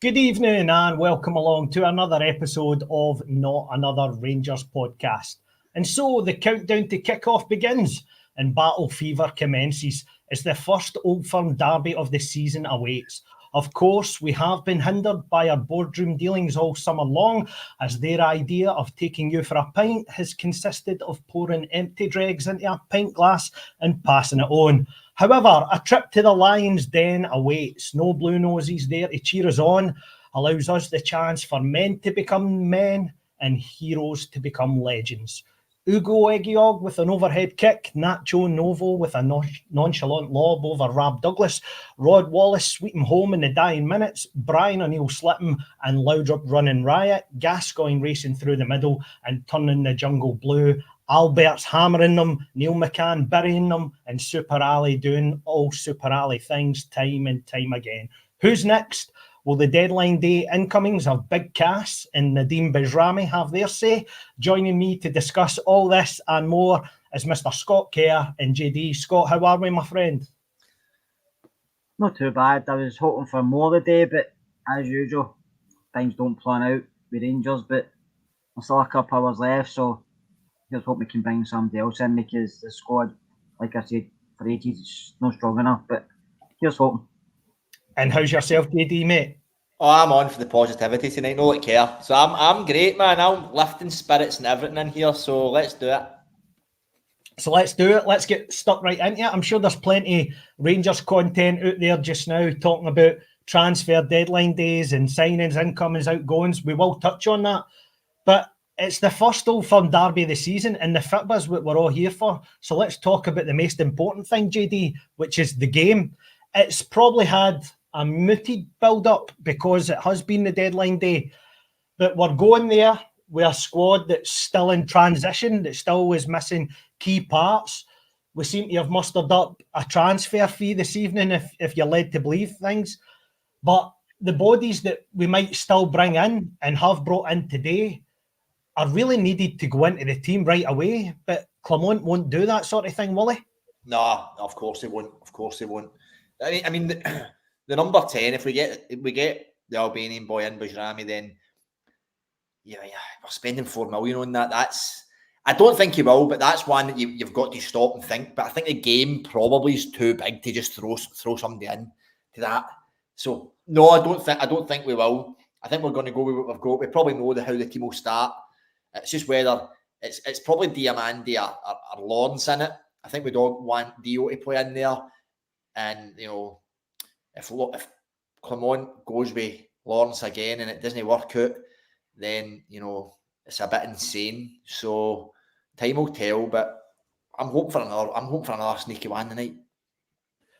Good evening and welcome along to another episode of Not Another Rangers podcast. And so the countdown to kick-off begins and battle fever commences as the first Old Firm derby of the season awaits. Of course, we have been hindered by our boardroom dealings all summer long, as their idea of taking you for a pint has consisted of pouring empty dregs into a pint glass and passing it on. However, a trip to the Lions' Den awaits. No Blue Noses there to cheer us on, allows us the chance for men to become men and heroes to become legends. Ugo Egiog with an overhead kick, Nacho Novo with a nonchalant lob over Rab Douglas, Rod Wallace sweeping home in the dying minutes, Brian O'Neill slipping and Loudrup running riot, Gascoigne racing through the middle and turning the jungle blue, Albert's hammering them, Neil McCann burying them, and Super Ali doing all Super Ali things time and time again. Who's next? Will the deadline day incomings of Big Cass and Nadeem Bajrami have their say? Joining me to discuss all this and more is Mr. Scott Kerr and JD. Scott, how are we, my friend? Not too bad. I was hoping for more today, but as usual, things don't plan out with Rangers, but there's still a couple hours left, so here's hope we can bring somebody else in, because the squad, like I said, for ages, it's not strong enough, but here's hoping. And how's yourself, JD, mate? Oh, I'm on for the positivity tonight, no like care. So I'm great, man. I'm lifting spirits and everything in here, so let's do it. So let's do it. Let's get stuck right into it. I'm sure there's plenty of Rangers content out there just now talking about transfer deadline days and signings, incomings, outgoings. We will touch on that. But it's the first Old Firm derby of the season, and the FITBA's what we're all here for. So let's talk about the most important thing, JD, which is the game. It's probably had a muted build-up because it has been the deadline day. But we're going there with a squad that's still in transition, that still is missing key parts. We seem to have mustered up a transfer fee this evening, if you're led to believe things. But the bodies that we might still bring in and have brought in today are really needed to go into the team right away. But Clement won't do that sort of thing, will he? No, of course he won't. Of course he won't. I mean, the number 10, if we get the Albanian boy in Bajrami, then yeah, we're spending 4 million on that. I don't think he will, but that's one that you've got to stop and think. But I think the game probably is too big to just throw somebody in to that. So no, I don't think we will. I think we're going to go with what we've got. We probably know how the team will start. It's just whether it's probably Diamandi or Lawrence in it. I think we don't want Dio to play in there. And, you know, if Clement goes with Lawrence again and it doesn't work out, then, you know, it's a bit insane. So time will tell, but I'm hoping for another sneaky one tonight.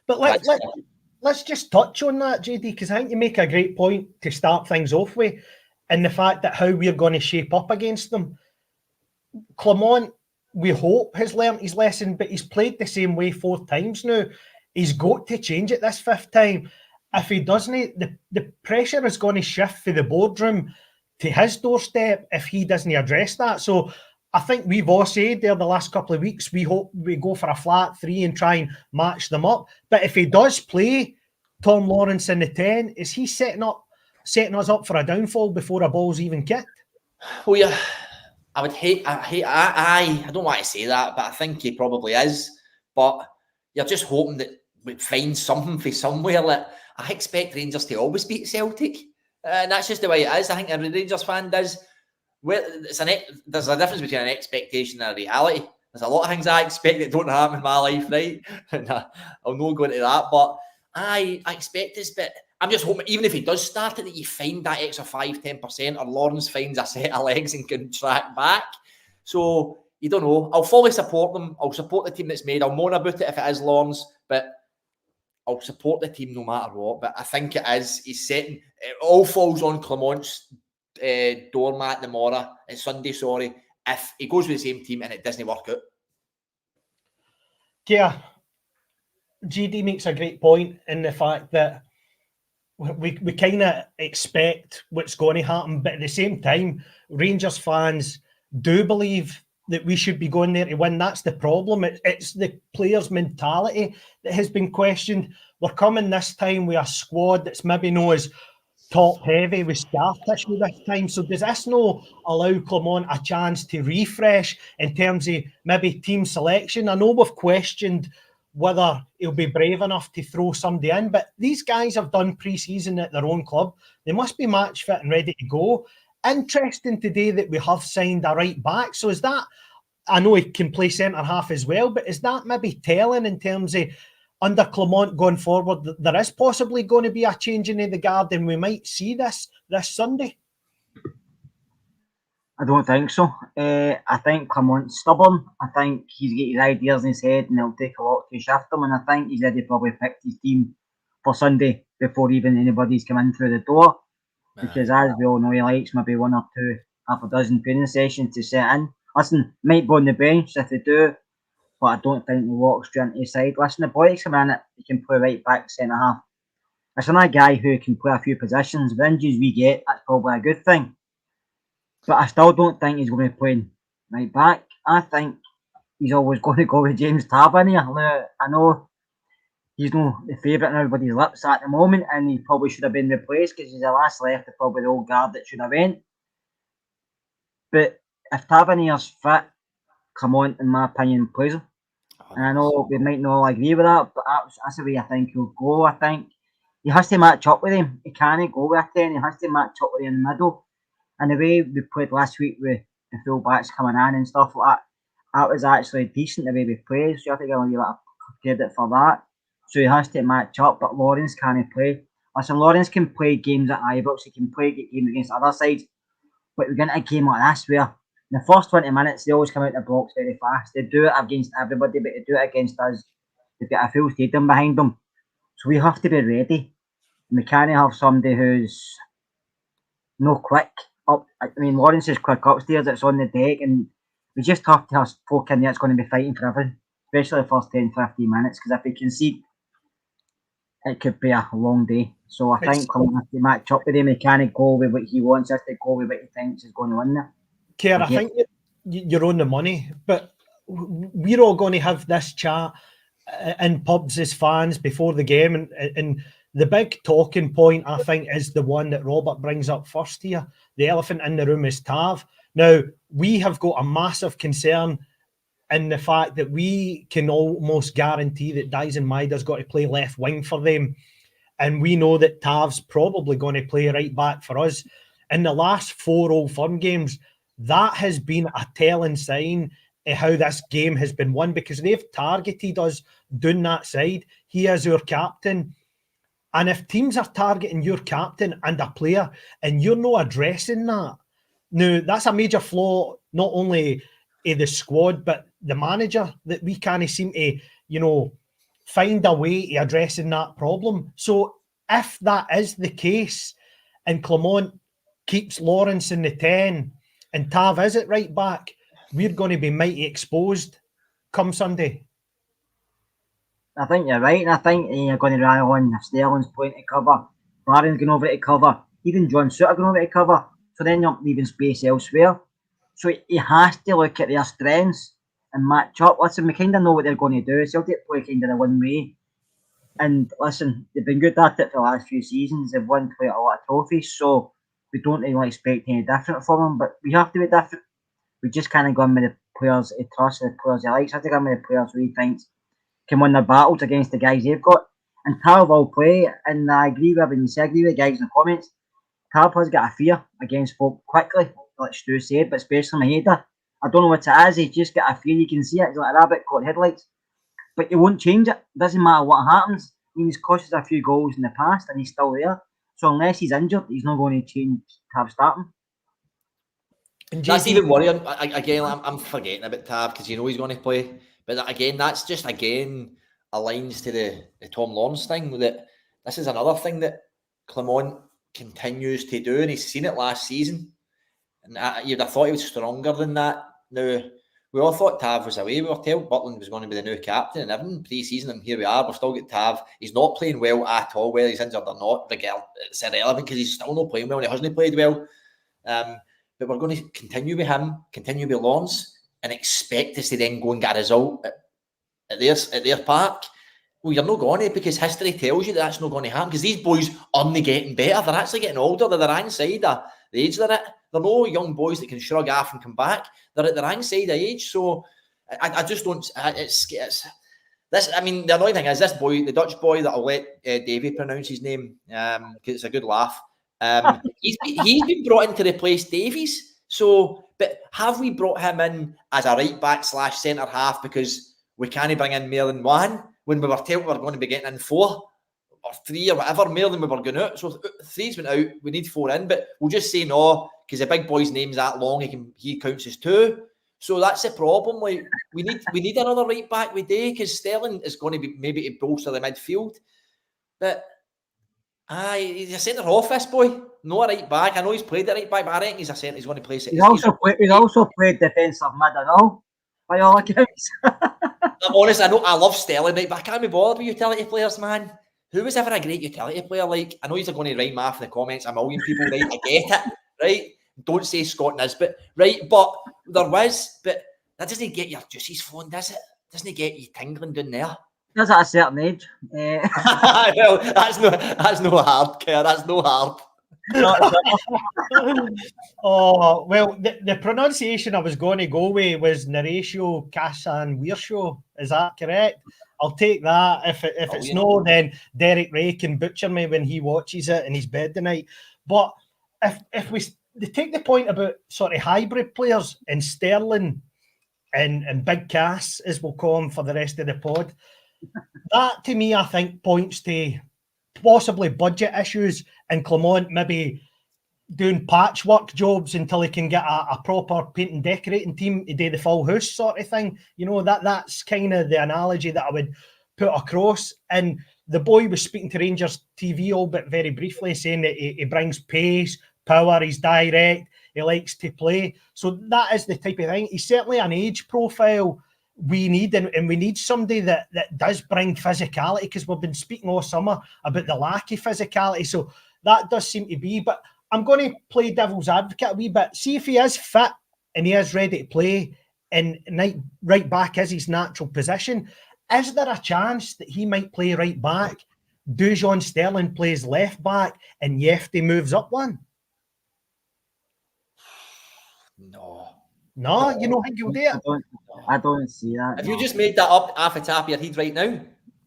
But let's just touch on that, JD, because I think you make a great point to start things off with, and the fact that how we're going to shape up against them. Clement, we hope, has learnt his lesson, but he's played the same way 4 times now. He's got to change it this 5th time. If he doesn't, the pressure is going to shift for the boardroom to his doorstep if he doesn't address that. So I think we've all said there the last couple of weeks, we hope we go for a flat 3 and try and match them up. But if he does play Tom Lawrence in the 10, is he setting us up for a downfall before a ball's even kicked? Well, yeah, I don't want to say that, but I think he probably is. But you're just hoping that we find something for somewhere. Like, I expect Rangers to always beat Celtic, and that's just the way it is. I think every Rangers fan does. There's a difference between an expectation and a reality. There's a lot of things I expect that don't happen in my life, right? And I'll not go into that, but I expect this. But I'm just hoping, even if he does start it, that you find that extra 5-10%, or Lawrence finds a set of legs and can track back. So you don't know. I'll fully support them. I'll support the team that's made. I'll moan about it if it is Lawrence, but I'll support the team no matter what. But I think it is. He's setting. It all falls on Clement's doormat tomorrow. It's Sunday, sorry. If he goes with the same team and it doesn't work out. Yeah, GD makes a great point in the fact that we kind of expect what's going to happen, but at the same time, Rangers fans do believe that we should be going there to win. That's the problem. It's the players' mentality that has been questioned. We're coming this time with a squad that's maybe known as top heavy with scar tissue this time. So does this not allow Clement a chance to refresh in terms of maybe team selection? I know we've questioned whether he'll be brave enough to throw somebody in, but these guys have done pre-season at their own club. They must be match fit and ready to go. Interesting today that we have signed a right back. So is that, I know he can play centre half as well, but is that maybe telling in terms of under Clement going forward, there is possibly going to be a changing of the guard and we might see this Sunday? I don't think so. I think Clement's stubborn. I think he's got his ideas in his head and it'll take a lot to shift them. And I think he's already probably picked his team for Sunday before even anybody's come in through the door. Because as we all know, he likes maybe one or two, half a dozen training sessions to set in. Listen, might go on the bench if they do, but I don't think he'll walk straight into his side. Listen, the boy takes a minute, he can play right back, centre half. It's another guy who can play a few positions. The injuries we get, that's probably a good thing. But I still don't think he's going to be playing right back. I think he's always going to go with James Tavernier. Now, I know he's not the favourite on everybody's lips at the moment, and he probably should have been replaced because he's the last left of probably the old guard that should have went. But if Tavernier's fit, Clement, in my opinion, plays him. And I know we might not all agree with that, but that's the way I think he'll go. I think he has to match up with him. He can't go with a 10. He has to match up with him in the middle. And the way we played last week with the full backs coming in and stuff like that was actually decent the way we played. So I think I'll give a credit for that. So he has to match up, but Lawrence can't play. Listen, Lawrence can play games at Ibrox. He can play games against other sides. But we get into a game like this where in the first 20 minutes, they always come out the blocks very fast. They do it against everybody, but they do it against us. They've got a full stadium behind them. So we have to be ready. And we can't have somebody who's no quick up. I mean, Lawrence is quick upstairs, it's on the deck, and we just have to have folk in there that's going to be fighting for everything, especially the first 10, 15 minutes, because if we concede, it could be a long day. So I think Clement has to match up with him. He can't go with what he wants, he has to go with what he thinks is going to win there. Kerr, I think you're on the money, but we're all going to have this chat in pubs as fans before the game, and the big talking point, I think, is the one that Robert brings up first here. The elephant in the room is Tav. Now, we have got a massive concern in the fact that we can almost guarantee that Dyson Maida's got to play left wing for them, and we know that Tav's probably going to play right back for us. In the last 4 Old Firm games, that has been a telling sign of how this game has been won, because they've targeted us down that side. He is our captain. And if teams are targeting your captain and a player and you're not addressing that, now that's a major flaw, not only of the squad, but the manager, that we can't seem to, find a way to addressing that problem. So if that is the case and Clement keeps Lawrence in the 10 and Tav is at right back, we're going to be mighty exposed come Sunday. I think you're right, and I think you're going to rely on Sterling's playing to cover, Barron's going over to cover, even John Suter going over to cover, so then you're leaving space elsewhere. So he has to look at their strengths and match up. Listen, we kind of know what they're going to do. Celtic play kind of the one way. And listen, they've been good at it for the last few seasons. They've won quite a lot of trophies, so we don't really expect any different from them. But we have to be different. We just can't go in with the players he trusts, the players he likes. We have to go in with the players who he thinks can win their battles against the guys they've got. And Tav will play, and I agree with when you say, I agree with the guys in the comments. Tav has got a fear against folk quickly, like Stu said, but especially Maheda. I don't know what it is, he's just got a fear, you can see it, he's like a rabbit caught headlights. But he won't change it, doesn't matter what happens. I mean, he's cost us a few goals in the past and he's still there. So unless he's injured, he's not going to change Tav starting. That's even worrying. Again, I'm forgetting about Tav because he's going to play. But again, that's just aligns to the Tom Lawrence thing, that this is another thing that Clement continues to do, and he's seen it last season. And you'd have thought he was stronger than that. Now, we all thought Tav was away. We were told Butland was going to be the new captain and everything pre-season, and here we are. We've still got Tav. He's not playing well at all, whether he's injured or not. It's irrelevant because he's still not playing well and he hasn't played well. But we're going to continue with him, continue with Lawrence, and expect us to then go and get a result at their park. Well, you're not going to, because history tells you that's not going to happen, because these boys aren't getting better. They're actually getting older. They're the wrong side of the age they're at. They're no young boys that can shrug off and come back. They're at the wrong side of age. So I just don't. It's this. I mean, the annoying thing is this boy, the Dutch boy that I'll let Davey pronounce his name, because it's a good laugh. He's been brought in to replace Davies. So, but have we brought him in as a right back / centre half because we can't bring in more than one? When we were told we were going to be getting in 4 or 3 or whatever, more than we were going out. So 3's went out, we need 4 in, but we'll just say no, because the big boy's name's that long, he counts as 2. So that's the problem. Like we need another right back we do, because Sterling is going to be maybe to bolster the midfield. But he's a centre half, this boy. No, a right back. I know he's played the right back, but I think he's going to play. He's also played defensive mid and all, by all accounts. I'm honest, I love Sterling, right, but I can't be bothered with utility players, man. Who was ever a great utility player? Like, I know you're going to rhyme off in the comments, a million people, right? I get it, right? Don't say Scott Nisbet, right? But there was, but that doesn't get your juices flowing, does it? Doesn't get you tingling down there? Does at a certain age. Well, that's no hard, Kerr. That's no hard. Oh, well, the pronunciation I was going to go with was Naratio Casan Wearshow. Is that correct? I'll take that. If it's no, then Derek Ray can butcher me when he watches it in his bed tonight. But if we take the point about sort of hybrid players and Sterling and Big Cass, as we'll call him for the rest of the pod, that to me, I think, points to possibly budget issues and Clement maybe doing patchwork jobs until he can get a proper paint and decorating team to do the full house sort of thing. You know, that's kind of the analogy that I would put across. And the boy was speaking to Rangers TV all but very briefly, saying that he brings pace, power, he's direct, he likes to play. So that is the type of thing. He's certainly an age profile we need, and we need somebody that does bring physicality, because we've been speaking all summer about the lack of physicality. So that does seem to be, but I'm going to play devil's advocate a wee bit. See if he is fit and he is ready to play and right back is his natural position. Is there a chance that he might play right back? Dujon Sterling plays left back and Yefty moves up one? No, you don't think he'll do it? I don't see that. Have you just made that up off the top of your head right now?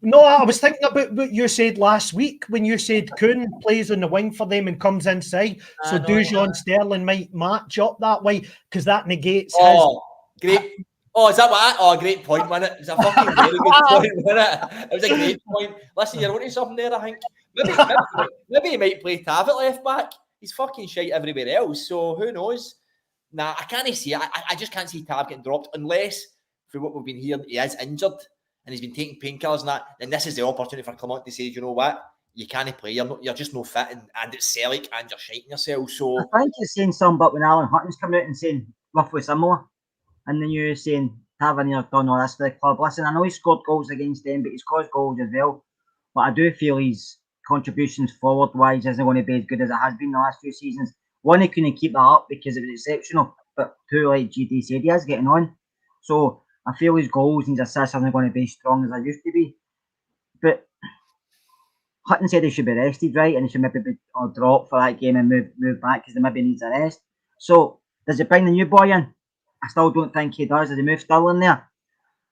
No, I was thinking about what you said last week when you said Kuhn plays on the wing for them and comes inside. So Dujon Sterling might match up that way, because that negates his... Great. Oh, is that what? Oh, great point, wasn't it? It's a fucking very good point, wasn't it? It was a great point. Listen, you're onto something there, I think. Maybe he might play Tav at left back. He's fucking shite everywhere else, so who knows? Nah, I can't see it. I just can't see Tav getting dropped, unless, for what we've been hearing, he is injured and he's been taking painkillers and that. Then this is the opportunity for Clement to say, you know what? You can't play. You're just no fit, and it's Celtic, and you're shiting yourself. So I think you're saying something, but when Alan Hutton's come out and saying roughly similar, and then you're saying Tavernier done all this for the club. Listen, I know he scored goals against them, but he's caused goals as well. But I do feel his contributions forward-wise isn't going to be as good as it has been the last few seasons. One, he couldn't keep that up because it was exceptional. But two, like GD said, he is getting on. So I feel his goals and his assists aren't going to be as strong as they used to be. But Hutton said he should be rested, right? And he should maybe be dropped for that game and move back because he maybe needs a rest. So does he bring the new boy in? I still don't think he does. Does he move Sterling there?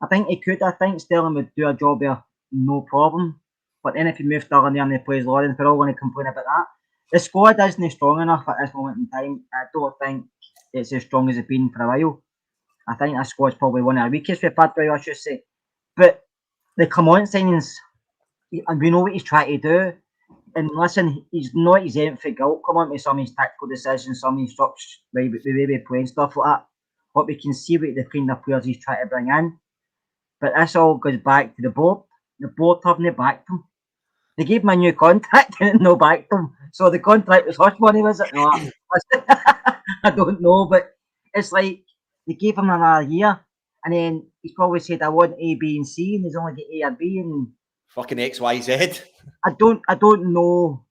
I think he could. I think Sterling would do a job there, no problem. But then if you move Sterling there and he plays Lawrence, we're all going to complain about that. The squad isn't strong enough at this moment in time. I don't think it's as strong as it's been for a while. I think that squad's probably one of the weakest we've had for a while, I should say. But the Clement signings, and we know what he's trying to do. And listen, he's not exempt for guilt. Come on with some of his tactical decisions, some of his structures, the way we play and stuff like that. But we can see what the kind of players he's trying to bring in. But this all goes back to the board. The board haven't backed him. They gave him a new contract and no backed him. So the contract was hush money, was it? No, I don't know, but it's like they gave him another year, and then he's probably said, "I want A, B, and C," and he's only got A or B, and fucking XYZ. I don't know.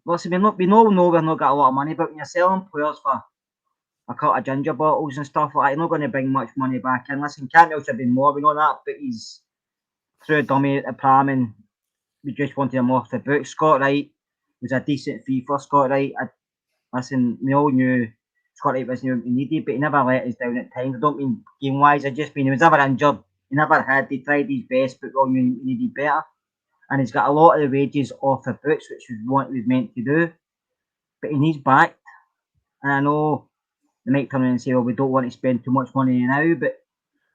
Listen, we know we've not got a lot of money, but when you're selling players for a couple of ginger bottles and stuff like that, you're not going to bring much money back in. Listen, Campbell should be more, we know that, but he's threw a dummy at the pram and we just wanted him off the book. Scott Wright was a decent fee for Scott Wright. Listen, we all knew Scott Wright wasn't what we needed, but he never let us down at times. I don't mean game-wise, I just mean he was never injured. He never had, he tried his best, but we needed better. And he's got a lot of the wages off the books, which is what he was meant to do. But he needs back. And I know they might come in and say, well, we don't want to spend too much money now, but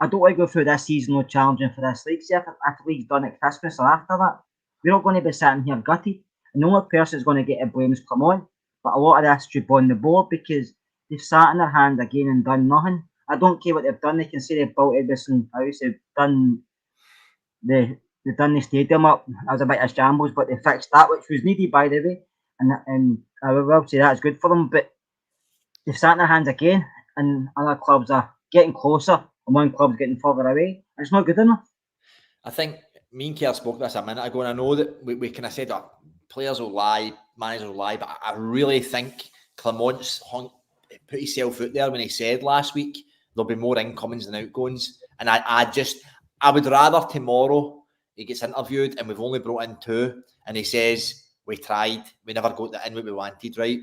I don't want to go through this season no challenging for this league. See, if the league's done at Christmas or after that, we're not going to be sitting here gutted. And the only person who's going to get the blame is Clement. But a lot of this should be on the board because they've sat in their hands again and done nothing. I don't care what they've done. They can say they've built Edison House. They've done the stadium up. That was a bit of shambles, but they fixed that, which was needed, by the way. And I will say that's good for them. But they've sat in their hands again, and other clubs are getting closer, and one club's getting further away. And it's not good enough. I think me and Kerr spoke about this a minute ago, and I know that we kind of said that players will lie, managers will lie, but I really think Clement's put himself out there when he said last week there'll be more incomings than outgoings. And I would rather tomorrow he gets interviewed and we've only brought in 2 and he says, we tried, we never got in what we wanted, right?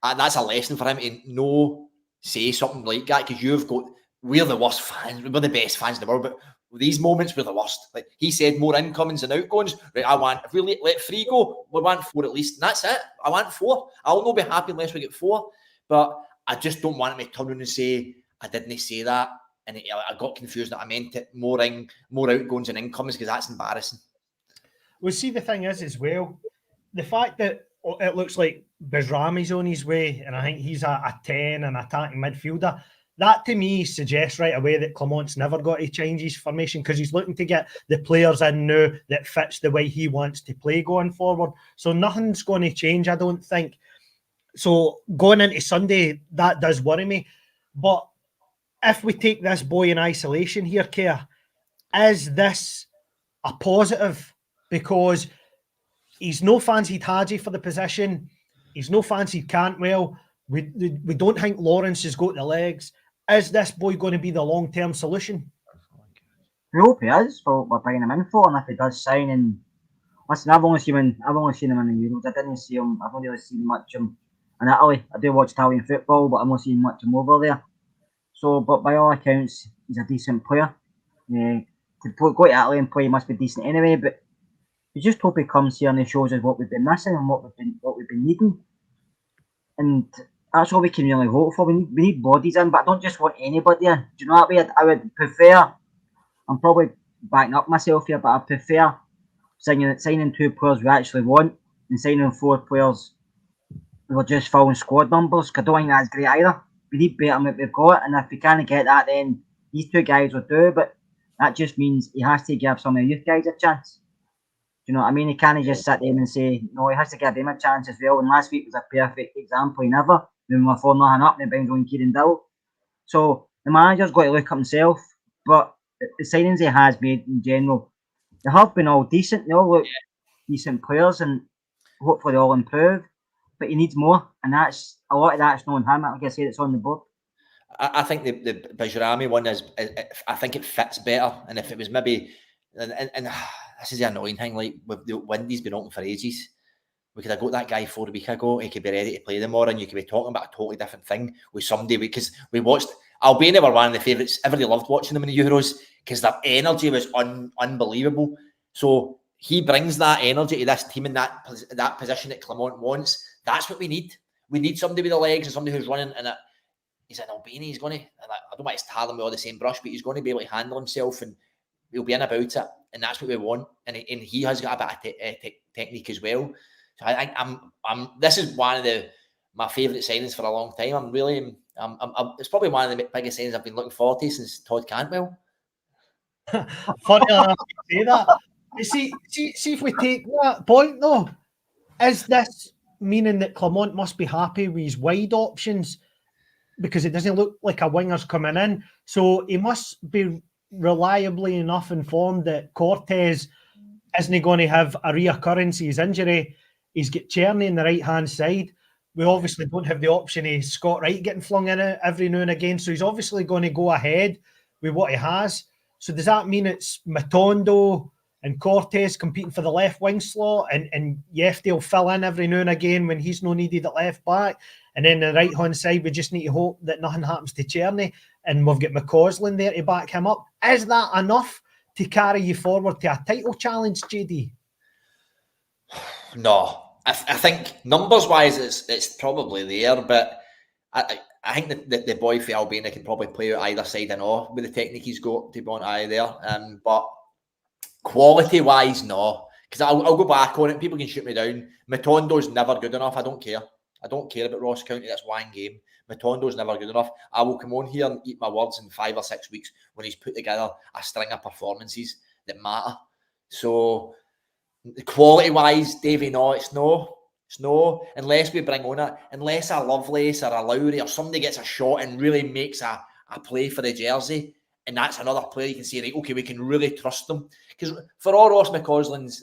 And that's a lesson for him to say something like that, because we're the worst fans, we're the best fans in the world, but these moments we're the worst. Like he said, more incomings than outgoings. Right, if we let 3 go, we want 4 at least, and that's it. I want 4. I'll not be happy unless we get 4. But I just don't want him to turn around and say, I didn't say that, and I got confused that I meant it more outgoings and incomings, because that's embarrassing. Well, see, the thing is as well, the fact that it looks like Bajrami's on his way, and I think he's a 10, an attacking midfielder. That to me suggests right away that Clement's never got to change his formation, because he's looking to get the players in now that fits the way he wants to play going forward. So nothing's going to change, I don't think. So going into Sunday, that does worry me. But if we take this boy in isolation here, Kerr, is this a positive? Because he's no fancied Hagi for the position. He's no fancied Cantwell. We don't think Lawrence has got the legs. Is this boy going to be the long-term solution? I hope he is for what we're bringing him in for, and if he does sign. And listen, I've only seen him in the Euros. I didn't see him. I've only really seen much of him in Italy. I do watch Italian football, but I'm not seeing much of him over there. So, but by all accounts, he's a decent player. To go to Italy and play, he must be decent anyway. But we just hope he comes here and he shows us what we've been missing and what we've been needing. And that's all we can really hope for. We need bodies in, but I don't just want anybody in. Do you know what I mean? I would prefer, I'm probably backing up myself here, but I prefer signing 2 players we actually want and signing 4 players who are just filling squad numbers, because I don't think that's great either. We need better than what we've got, and if we can't get that, then these 2 guys will do, but that just means he has to give some of the youth guys a chance. Do you know what I mean? He can't just sit there and say, no, he has to give them a chance as well. And last week was a perfect example. He never, when we were 4-0 up, and he brings on Kieran Dowell. So the manager's got to look at himself, but the signings he has made in general, they have been all decent. They all look decent players, and hopefully they all improve. But he needs more, and that's a lot of that's not on him. Like I said, it's on the board. I think the Bajrami one I think it fits better. And if it was maybe, and this is the annoying thing, like with the Windy's been open for ages. We could have got that guy 4 weeks ago. He could be ready to play tomorrow, and you could be talking about a totally different thing with somebody, because we watched. Albania were one of the favourites. Everybody loved watching them in the Euros because their energy was unbelievable. So he brings that energy to this team in that position that Clement wants. That's what we need. We need somebody with the legs and somebody who's running. And he's in Albania. He's going to. And I don't want to tar them with all the same brush, but he's going to be able to handle himself, and he'll be in about it. And that's what we want. And he has got a bit of technique as well. So I think this is one of my favourite signings for a long time. It's probably one of the biggest signings I've been looking forward to since Todd Cantwell. Funny enough to say that. You see if we take that point though, is this meaning that Clement must be happy with his wide options, because it doesn't look like a winger's coming in? So he must be reliably enough informed that Cortez isn't going to have a reoccurrence of his injury. He's got Czerny on the right-hand side. We obviously don't have the option of Scott Wright getting flung in it every now and again. So he's obviously going to go ahead with what he has. So does that mean it's Matondo, and Cortez competing for the left wing slot, and Yefty will fill in every now and again when he's no needed at left back. And then the right hand side, we just need to hope that nothing happens to Czerny, and we've got McCausland there to back him up. Is that enough to carry you forward to a title challenge, JD? No, I think numbers wise, it's probably there, but I think that the boy for Albania can probably play out either side and all with the technique he's got to be on eye there. But quality wise, no, because I'll go back on it. People can shoot me down. Matondo's never good enough. I don't care about Ross County. That's one game. Matondo's never good enough. I will come on here and eat my words in 5 or 6 weeks when he's put together a string of performances that matter. So quality wise, Davey, no, it's no, unless we bring on it, unless a Lovelace or a Lowry or somebody gets a shot and really makes a play for the jersey, and that's another player you can say, right, okay, we can really trust them. Because for all McCausland's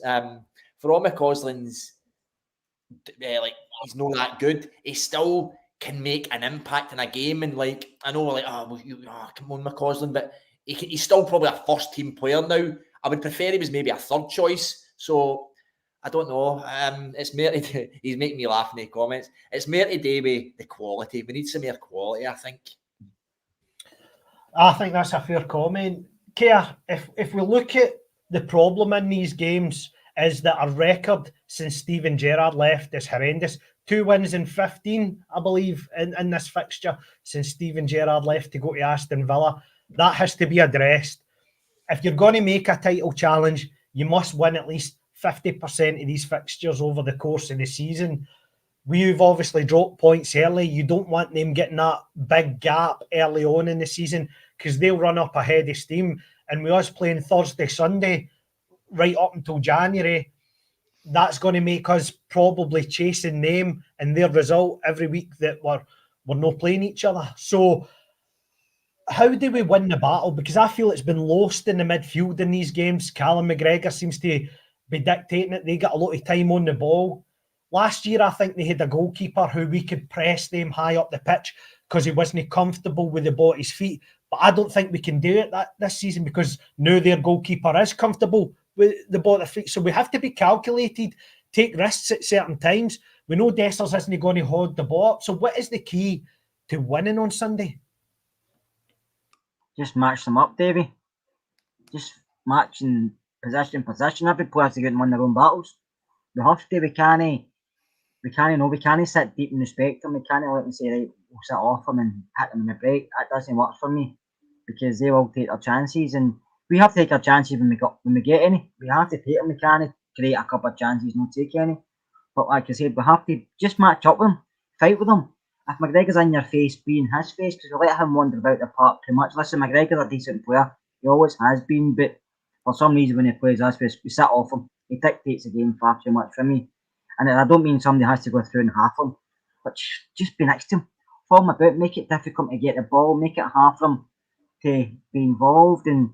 like, he's not that good, he still can make an impact in a game. And like, I know, like, come on, McCausland, but he's still probably a first team player now. I would prefer him as maybe a third choice. So I don't know. It's more he's making me laugh in the comments. It's more today with the quality. We need some more quality, I think. I think that's a fair comment. Kia, if we look at the problem in these games, is that our record since Steven Gerrard left is horrendous. 2 wins in 15, I believe, in this fixture since Steven Gerrard left to go to Aston Villa. That has to be addressed. If you're going to make a title challenge, you must win at least 50% of these fixtures over the course of the season. We've obviously dropped points early. You don't want them getting that big gap early on in the season, because they'll run up ahead of steam. And with us playing Thursday, Sunday, right up until January, that's going to make us probably chasing them and their result every week that we're not playing each other. So how do we win the battle? Because I feel it's been lost in the midfield in these games. Callum McGregor seems to be dictating it. They got a lot of time on the ball. Last year, I think they had a goalkeeper who we could press them high up the pitch because he wasn't comfortable with the ball at his feet. But I don't think we can do it this season, because now their goalkeeper is comfortable with the ball at the feet. So we have to be calculated, take risks at certain times. We know Dessers isn't going to hold the ball up. So what is the key to winning on Sunday? Just match them up, Davey. Just matching position. Every player has to go and win their own battles. We have to. We can't sit deep and respect them. We can't let them say, right, we'll sit off them and hit them in the break. That doesn't work for me, because they will take their chances, and we have to take our chances when we get any. We have to take them. We can't create a couple of chances, not take any. But like I said, we have to just match up with them, fight with them. If McGregor's in your face, be in his face, because we let him wander about the park too much. Listen, McGregor's a decent player. He always has been, but for some reason when he plays us, we sit off him. He dictates the game far too much for me. And I don't mean somebody has to go through and half him, but just be next to him. Follow him about, make it difficult to get the ball, make it hard for him to be involved, and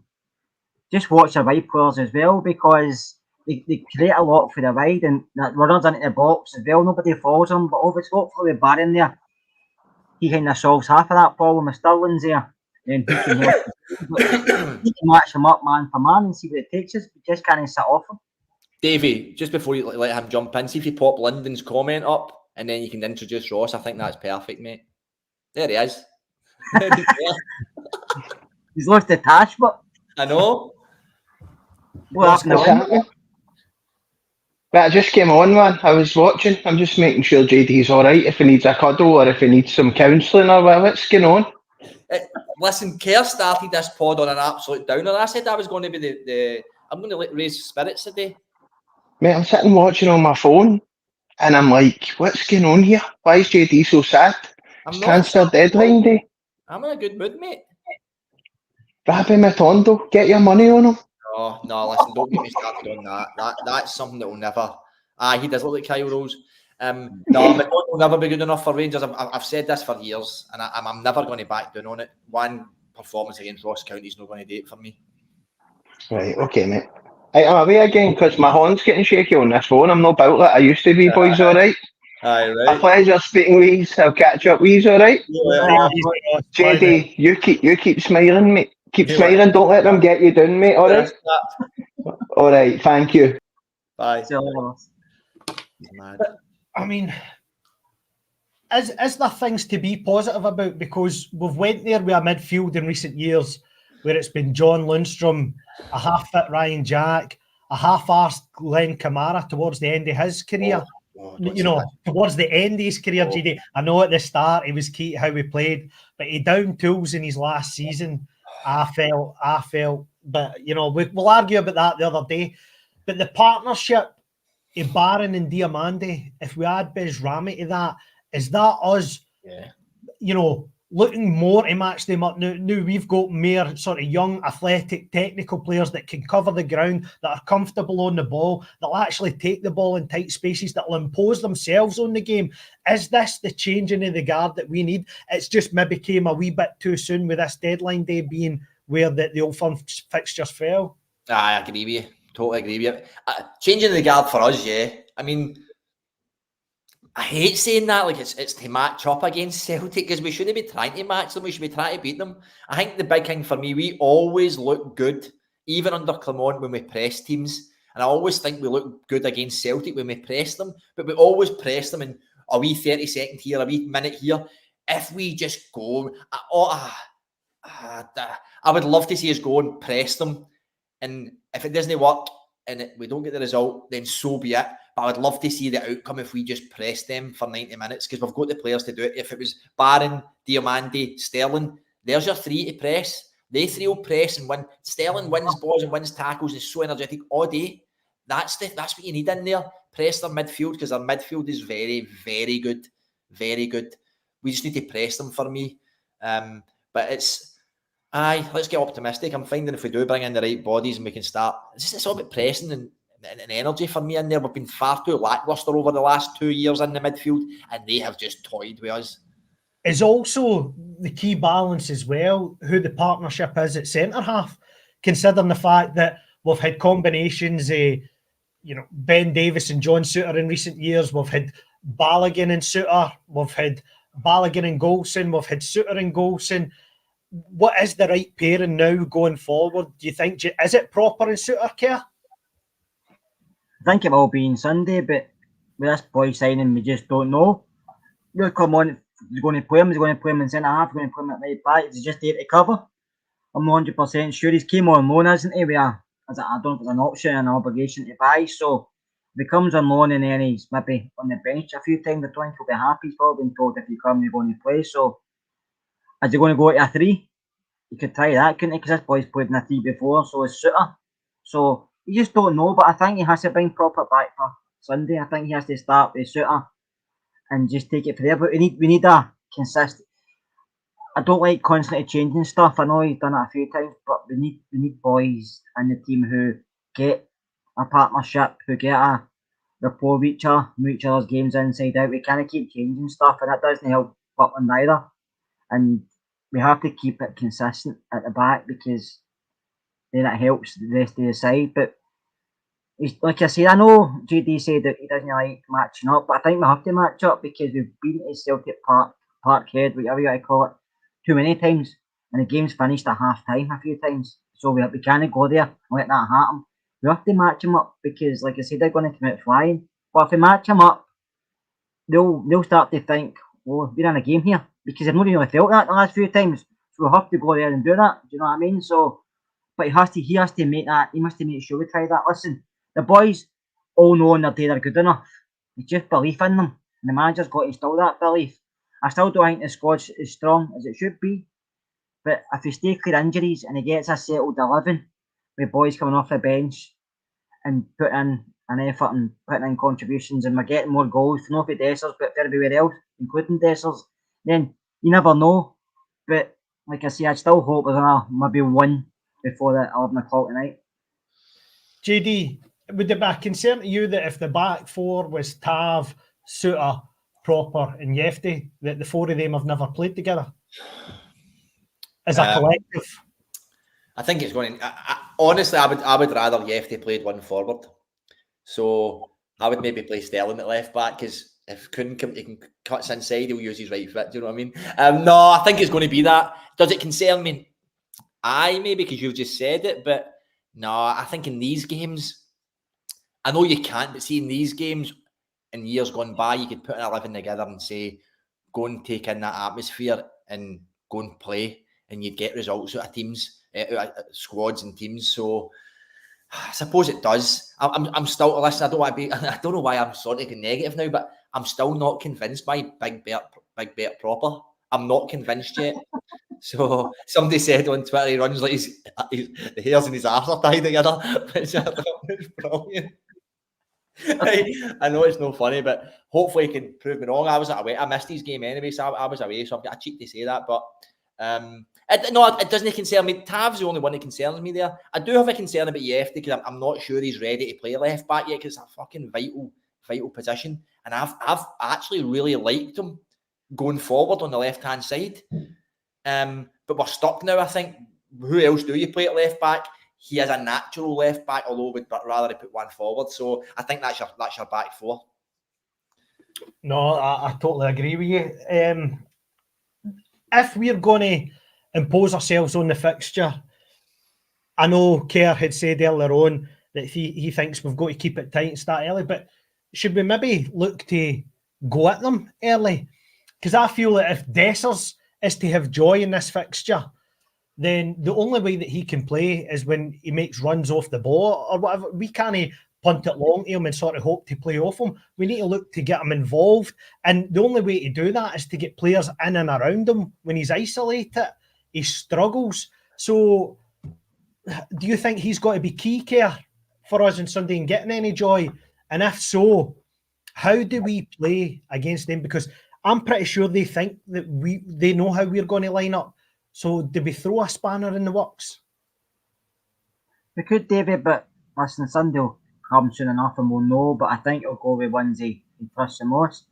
just watch the wide players as well, because they create a lot for the wide, and runners into the box as well. Nobody follows them, but obviously, hopefully with Barron there, he kind of solves half of that problem. With Sterling's there, then he can help. He can match him up man for man and see what it takes us. We just can't sit off him. Davey, just before you let him jump in, see if you pop Lyndon's comment up, and then you can introduce Ross. I think that's perfect, mate. There he is. He's lost the tash, but I know. What's happening? But I just came on, man. I was watching. I'm just making sure JD's all right. If he needs a cuddle or if he needs some counselling or what's going on. Listen, Kerr started this pod on an absolute downer. I said I was going to be I'm going to raise spirits today. Mate, I'm sitting watching on my phone and I'm like, what's going on here? Why is JD so sad? It's transfer deadline day. I'm in a good mood, mate. Rabbi Matondo, get your money on him. Oh, no, listen, don't get me started on that. That's something that will never... he does look like Kyle Rose. No, Matondo will never be good enough for Rangers. I've said this for years, and I'm never going to back down on it. One performance against Ross County is not going to do it for me. Right, okay, mate. I'm away again because my horn's getting shaky on this phone. I'm not about like I used to be, boys, all right? Aye, right. A pleasure speaking with you. I'll catch up with you, all right? Yeah. JD, you keep smiling, mate. Keep smiling. Don't let them get you down, mate, all right? All right, thank you. Bye. See you later. Mad. I mean, is there things to be positive about? Because we've went there with a midfield in recent years where it's been John Lundstrom, a half-fit Ryan Jack, a half-arsed Glenn Kamara towards the end of his career. Towards the end of his career, GD. I know at the start he was key to how we played, but he downed tools in his last season. I felt, but we'll argue about that the other day. But the partnership of Barron and Diamande, if we add Bez Rami to that, is that us? Yeah. Looking more to match them up now. Now we've got more sort of young, athletic, technical players that can cover the ground, that are comfortable on the ball, that'll actually take the ball in tight spaces, that'll impose themselves on the game. Is this the changing of the guard that we need? It's just maybe came a wee bit too soon with this deadline day being where the Old Firm fixtures fell. I agree with you. Totally agree with you. Changing the guard for us, yeah. I mean, I hate saying that, like it's to match up against Celtic, because we shouldn't be trying to match them, we should be trying to beat them. I think the big thing for me, we always look good, even under Clement when we press teams. And I always think we look good against Celtic when we press them, but we always press them in a wee 30 second here, a wee minute here. If we just go, I would love to see us go and press them. And if it doesn't work and we don't get the result, then so be it. But I would love to see the outcome if we just press them for 90 minutes, because we've got the players to do it. If it was Barron, Diamande, Sterling, there's your three to press. They three will press and win. Sterling wins balls and wins tackles and is so energetic all day. That's what you need in there. Press their midfield, because their midfield is very, very good. Very good. We just need to press them for me. But let's get optimistic. I'm finding if we do bring in the right bodies and we can start, it's all about pressing and energy for me in there. We've been far too lacklustre over the last 2 years in the midfield, and they have just toyed with us. Is also the key balance as well, who the partnership is at centre-half, considering the fact that we've had combinations of, Ben Davis and John Souttar in recent years. We've had Balogun and Souttar. We've had Balogun and Golson. We've had Souttar and Golson. What is the right pairing now going forward? Do you think, is it proper in Souttar care? I think it will be on Sunday, but with this boy signing, we just don't know. We'll come on, he's going to play him in centre half, he's going to play him at right back, he's just there to cover. I'm not 100% sure. He's came on loan, isn't he? I don't know if it's an option and an obligation to buy, so if he comes on loan and then he's maybe on the bench a few times, I don't think he'll be happy. He's probably been told if you come, you're going to play. So, is he going to go to a 3? You could try that, couldn't he? Because this boy's played in a 3 before, so it's Souttar. So, you just don't know, but I think he has to bring proper back for Sunday. I think he has to start with Souttar and just take it from there. But we need a consistent. I don't like constantly changing stuff. I know he's done it a few times, but we need boys in the team who get a partnership, who get a rapport with each other, know each other's games inside out. We can't keep changing stuff, and that doesn't help Butland either. And we have to keep it consistent at the back, because then it helps the rest of the side. But like I said, I know JD said that he doesn't like matching up, but I think we have to match up, because we've been to Celtic Parkhead, whatever you want to call it, too many times, and the game's finished at half time a few times. So we can't go there and let that happen. We have to match them up, because, like I said, they're going to come out flying. But if we match them up, they'll start to think, oh, we're in a game here, because they've not really felt that the last few times. So we'll have to go there and do that. Do you know what I mean? So, but he has to make that. He must make sure we try that. Listen, the boys all know on their day they're good enough. It's just belief in them, and the manager's got to instill that belief. I still don't think the squad's as strong as it should be, but if he stay clear injuries and he gets a settled 11 with boys coming off the bench and put in an effort and putting in contributions, and we're getting more goals, not for Dessers but for everywhere else, including Dessers, then you never know. But like I say, I still hope we're gonna maybe win before the 11 o'clock tonight. JD, would it be a concern to you that if the back four was Tav, Souttar, Proper and Yefty, that the four of them have never played together as a collective? I think it's going to... honestly, I would rather Yefty played one forward. So I would maybe play Sterling at left back, because if Kuhn he can cut inside, he'll use his right foot. Do you know what I mean? No, I think it's going to be that. Does it concern me? Aye, maybe because you've just said it, but No, I think in these games, I know you can't, but see in these games, in years gone by, you could put an 11 together and say, go and take in that atmosphere and go and play, and you'd get results out of teams, out of squads and teams. So I suppose it does. I'm still, listen, I don't want to be, I don't know why I'm sort of negative now, but I'm still not convinced by Big Bert proper. I'm not convinced yet. So somebody said on Twitter he runs like the hairs in his arse are tied together, which I thought was brilliant. I know it's no funny, but hopefully he can prove me wrong. I was away. I missed his game anyway, so I was away, so I've got a cheek to say that. But it doesn't concern me. Tav's the only one that concerns me there. I do have a concern about Yefty because I'm not sure he's ready to play left back yet, because it's a fucking vital position, and I've actually really liked him going forward on the left hand side. But we're stuck now. I think. Who else do you play at left back? He is a natural left back, although we'd rather put one forward. So I think that's your back four. No, I totally agree with you. If we're going to impose ourselves on the fixture, I know Kerr had said earlier on that he thinks we've got to keep it tight and start early, but should we maybe look to go at them early? Because I feel that if Dessers is to have joy in this fixture, then the only way that he can play is when he makes runs off the ball or whatever. We can't punt it long to him and sort of hope to play off him. We need to look to get him involved. And the only way to do that is to get players in and around him. When he's isolated, he struggles. So do you think he's got to be key care for us on Sunday and getting any joy? And if so, how do we play against them? Because I'm pretty sure they think that they know how we're going to line up. So do we throw a spanner in the works? We could, David, but listen, Sunday will come soon enough and we'll know, but I think it'll go with ones he trusts the most.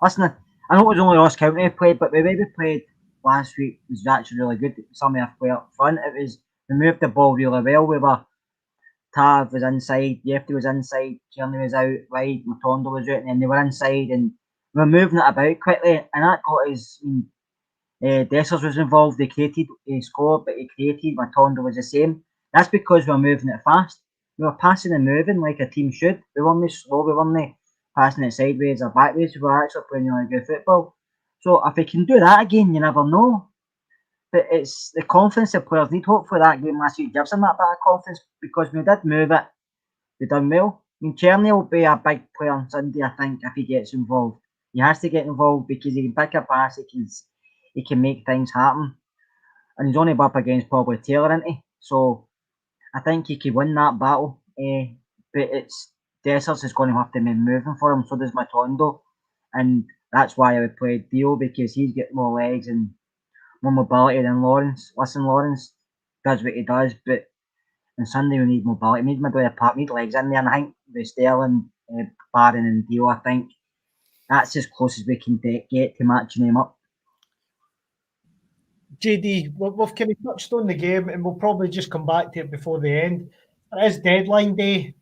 Listen, I know it was only Ross County who played, but the way we played last week was actually really good. Some of our play up front, we moved the ball really well. Tav was inside, Yefty was inside, Kearney was out wide, Matondo was out, and then they were inside, and we were moving it about quickly, and that got us. Dessers was involved, he scored, but he created. Matondo was the same. That's because we were moving it fast. We were passing and moving like a team should. We weren't slow, we weren't passing it sideways or backwards. We were actually playing really good football. So if we can do that again, you never know. But it's the confidence the players need. Hopefully that game last week gives them that bit of confidence, because we did move it, we done well. I mean, Kearney will be a big player on Sunday, I think, if he gets involved. He has to get involved because he can pick a pass, he can make things happen. And he's only up against probably Taylor, isn't he? So I think he could win that battle. But it's Dessers is going to have to be moving for him, so does Matondo. And that's why I would play Dio, because he's got more legs and more mobility than Lawrence. Listen, Lawrence does what he does, but on Sunday we need mobility. We need middle of the park, we need legs in there. And I think with Sterling, Barron and Dio, I think that's as close as we can get to matching him up. JD, we've kind of touched on the game, and we'll probably just come back to it before the end. It is deadline day.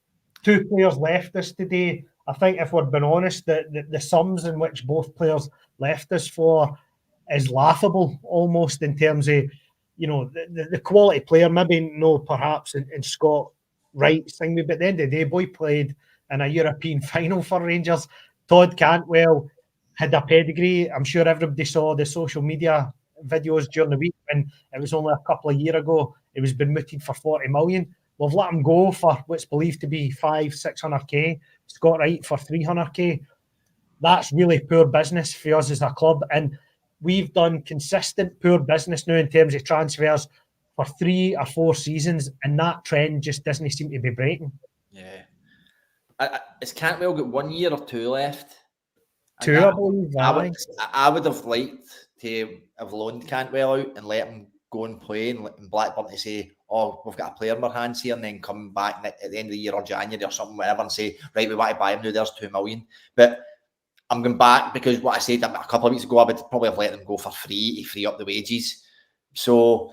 2 players left us today. I think if we're being honest, the sums in which both players left us for is laughable almost, in terms of, you know, the quality player. Maybe no, perhaps in Scott Wright's thing, but at the end of the day, boy played in a European final for Rangers. Todd Cantwell had a pedigree. I'm sure everybody saw the social media videos during the week, and it was only a couple of years ago it was been mooted for 40 million. We've let him go for what's believed to be 500-600k. Scott Wright for 300k. That's really poor business for us as a club, and we've done consistent poor business now in terms of transfers for 3 or 4 seasons, and that trend just doesn't seem to be breaking. Yeah. Has Cantwell got 1 year or 2 left? 2, I believe. I would have liked to have loaned Cantwell out and let him go and play, and Blackburn to say, oh, we've got a player in our hands here, and then come back at the end of the year or January or something, whatever, and say, right, we want to buy him now, there's 2 million. But I'm going back because what I said a couple of weeks ago, I would probably have let them go for free to free up the wages. So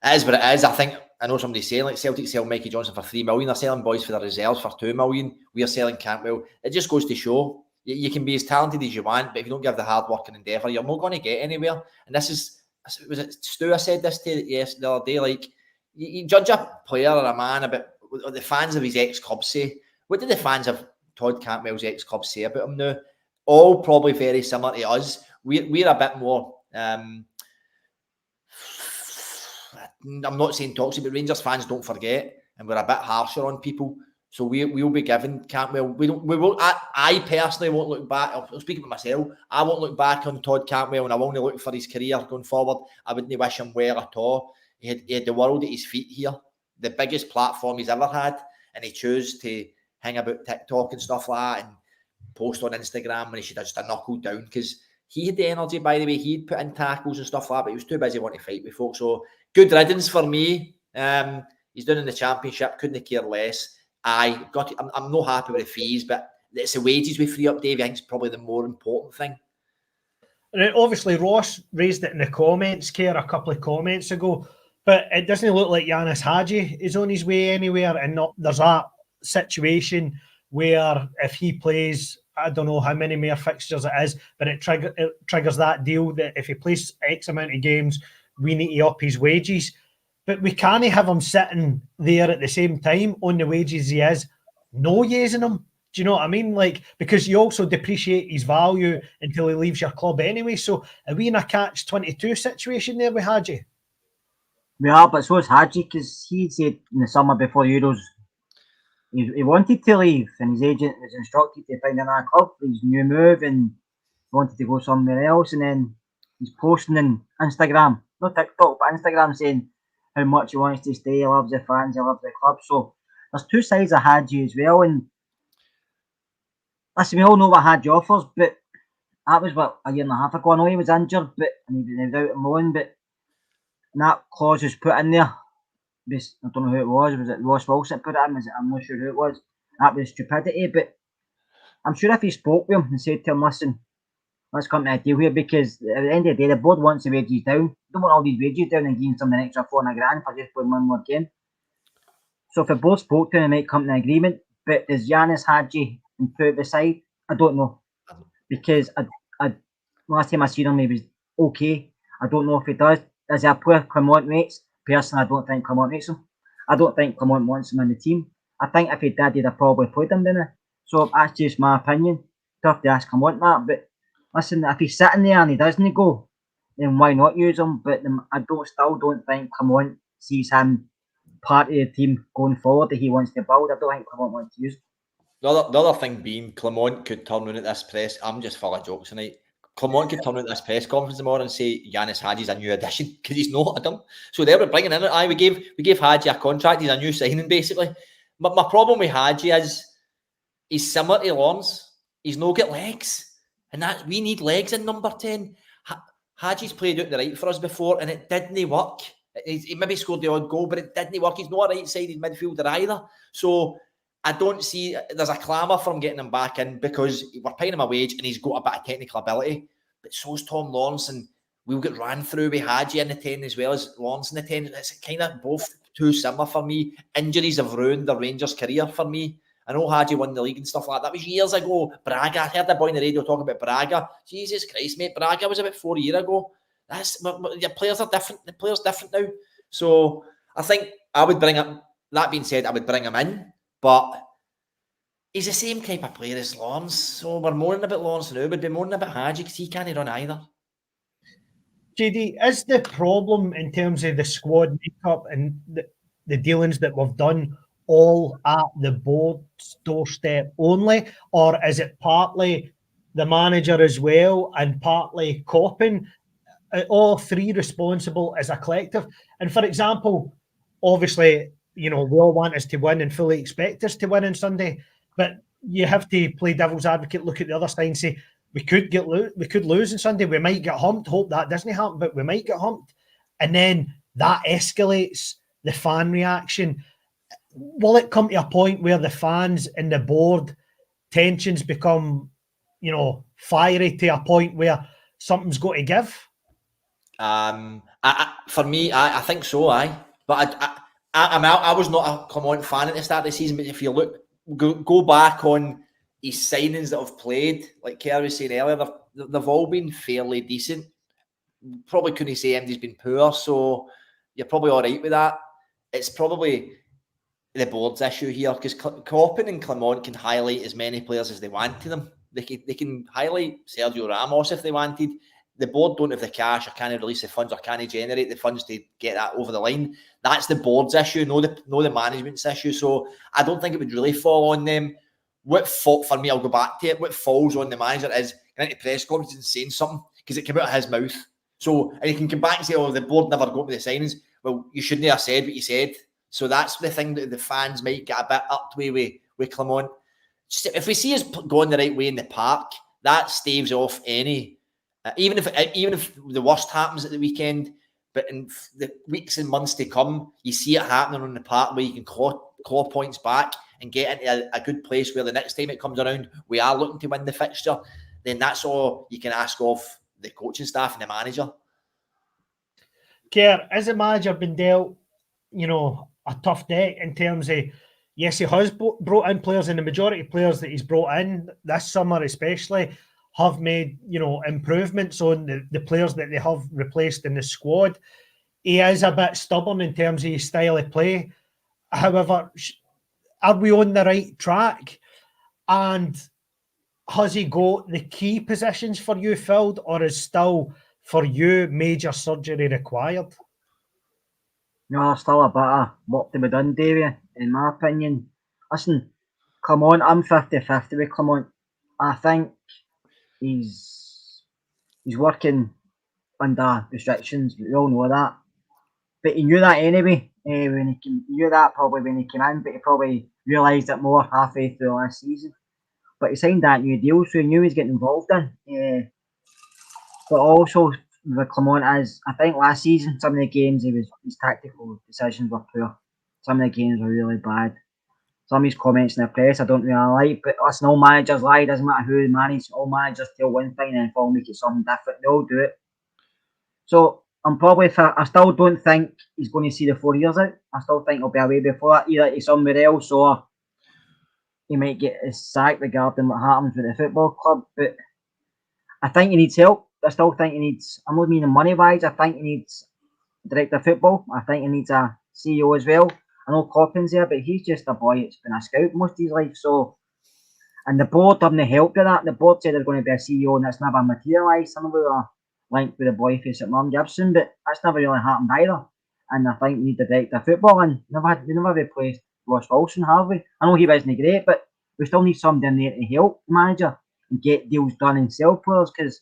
it is what it is. I know somebody's saying, like, Celtic sell Mikey Johnson for 3 million. They're selling boys for the reserves for 2 million. We are selling Cantwell. It just goes to show you can be as talented as you want, but if you don't give the hard work and endeavour, you're not going to get anywhere. And this is, was it Stu I said this to the other day, like, you judge a player or a man about the fans of his ex-club say? What did the fans of Todd Cantwell's ex-club say about him now? All probably very similar to us. We're a bit more... I'm not saying toxic, but Rangers fans don't forget, and we're a bit harsher on people. So we'll be giving Cantwell. We won't. I personally won't look back. I'll speak about myself. I won't look back on Todd Cantwell, and I won't look for his career going forward. I wouldn't wish him well at all. He had the world at his feet here, the biggest platform he's ever had, and he chose to hang about TikTok and stuff like that and post on Instagram when he should have just knuckled down, because he had the energy, by the way. He'd put in tackles and stuff like that, but he was too busy wanting to fight with folks. So good riddance for me. He's done in the Championship, couldn't care less. I'm not happy with the fees, but it's the wages we free up, Dave. I think it's probably the more important thing. And obviously, Ross raised it in the comments, Kerr, a couple of comments ago, but it doesn't look like Yanis Hagi is on his way anywhere, and there's that situation where if he plays, I don't know how many more fixtures it is, but it triggers that deal that if he plays X amount of games, we need to up his wages. But we can't have him sitting there at the same time on the wages he is, no using him. Do you know what I mean? Like, because you also depreciate his value until he leaves your club anyway. So are we in a catch-22 situation there with Hagi? We are, but so is Hagi, because he said in the summer before Euros he wanted to leave, and his agent was instructed to find another club for his new move, and wanted to go somewhere else. And then he's posting on Instagram, not TikTok, but Instagram, saying how much he wants to stay, he loves the fans, he loves the club. So there's two sides of Hagi as well. And listen, we all know what Hagi offers, but that was a year and a half ago. I know he was injured, and he was out on loan, but that clause was put in there. I don't know who it was. Was it Ross Wilson put it in? I'm not sure who it was. That was stupidity, but I'm sure if he spoke with him and said to him, listen, let's come to a deal here, because at the end of the day, the board wants the wages down. They don't want all these wages down and giving someone an extra $400,000 for just playing one more game. So if the board spoke to him, they might come to an agreement. But does Yanis Hagi improve the side? I don't know. Because last time I seen him, he was okay. I don't know if he does. As a player Clement rates, personally, I don't think Clement rates him. I don't think Clement wants him in the team. I think if he did, he'd have probably played him, didn't he? So that's just my opinion. Tough to ask Clement that, but listen, if he's sitting there and he doesn't go, then why not use him? But I still don't think Clement sees him part of the team going forward that he wants to build. I don't think Clement wants to use him. The other thing being, Clement could turn around at this press. I'm just full of jokes tonight. Clement could turn around at this press conference tomorrow and say Yanis Hagi's a new addition, because he's not a dumb. So they were bringing in. We gave Hagi a contract. He's a new signing, basically. But my problem with Hagi is he's similar to Lawrence. He's no got legs. And that we need legs in number 10. Hagi's played out the right for us before, and it didn't work. He maybe scored the odd goal, but it didn't work. He's not a right-sided midfielder either. So I don't see... There's a clamour for him getting him back in, because we're paying him a wage and he's got a bit of technical ability. But so's Tom Lawrence, and we'll get ran through with Hagi in the 10 as well as Lawrence in the 10. It's kind of both too similar for me. Injuries have ruined the Rangers' career for me. I know Hagi won the league and stuff like that. That was years ago. Braga, I heard the boy on the radio talking about Braga. Jesus Christ, mate. Braga was about 4 years ago. Your players are different. The players different now. So I think I would bring him. That being said, I would bring him in. But he's the same type of player as Lawrence. So we're moaning about Lawrence now. We'd be moaning about Hagi, because he can't run either. JD, is the problem in terms of the squad makeup and the dealings that we've done all at the board's doorstep only, or is it partly the manager as well and partly Coppin? All three responsible as a collective? And for example, obviously, we all want us to win and fully expect us to win on Sunday, but you have to play devil's advocate, look at the other side and say, we could lose on Sunday, we might get humped, hope that doesn't happen, but we might get humped. And then that escalates the fan reaction. Will it come to a point where the fans and the board tensions become, fiery to a point where something's got to give? For me, I think so. But I was not a Clement fan at the start of the season. But if you go back on his signings that have played, like Kerr was saying earlier, they've all been fairly decent. Probably couldn't say MD's been poor, so you're probably all right with that. It's probably the board's issue here, because Coppin and Clement can highlight as many players as they want to them. They can highlight Sergio Ramos if they wanted. The board don't have the cash, or can't release the funds, or can't generate the funds to get that over the line. That's the board's issue, no the management's issue. So I don't think it would really fall on them. What fault, for me, I'll go back to it, what falls on the manager is going into press conference and saying something, because it came out of his mouth. So, and he can come back and say, oh, the board never got me the signings. Well, you shouldn't have said what you said. So that's the thing that the fans might get a bit up to with Clement. If we see us going the right way in the park, that staves off any, even if the worst happens at the weekend, but in the weeks and months to come, you see it happening on the park where you can claw points back and get into a good place where the next time it comes around, we are looking to win the fixture, then that's all you can ask of the coaching staff and the manager. Kerr, has the manager been dealt, a tough deck in terms of, yes, he has brought in players, and the majority of players that he's brought in this summer especially have made, improvements on the players that they have replaced in the squad. He is a bit stubborn in terms of his style of play. However, are we on the right track? And has he got the key positions for you filled, or is still, for you, major surgery required? No, there's still a bit of work to be done, Davey, in my opinion. Listen, Clement, I'm 50-50 with Clement. I think he's working under restrictions. We all know that. But he knew that anyway. He knew that probably when he came in, but he probably realised it more halfway through last season. But he signed that new deal, so he knew he was getting involved in. But also with Clement, as I think last season, some of the games his tactical decisions were poor. Some of the games were really bad. Some of his comments in the press I don't really like, but listen, all managers lie, doesn't matter who manages, all managers tell one thing and if all make it something different, they all do it. So I still don't think he's going to see the 4 years out. I still think he'll be away before that, either to somewhere else or he might get sacked regarding what happens with the football club. But I think he needs help. I still think he needs, I'm not meaning money wise, I think he needs director of football. I think he needs a CEO as well. I know Coppin's there, but he's just a boy that's been a scout most of his life. So, and the board haven't helped with that. The board said they're going to be a CEO and that's never materialised. Some of them are linked with the boy face at Mum Gibson, but that's never really happened either. And I think we need the director of football, and we never replaced Ross Wilson, have we? I know he wasn't great, but we still need somebody in there to help the manager and get deals done and sell players, because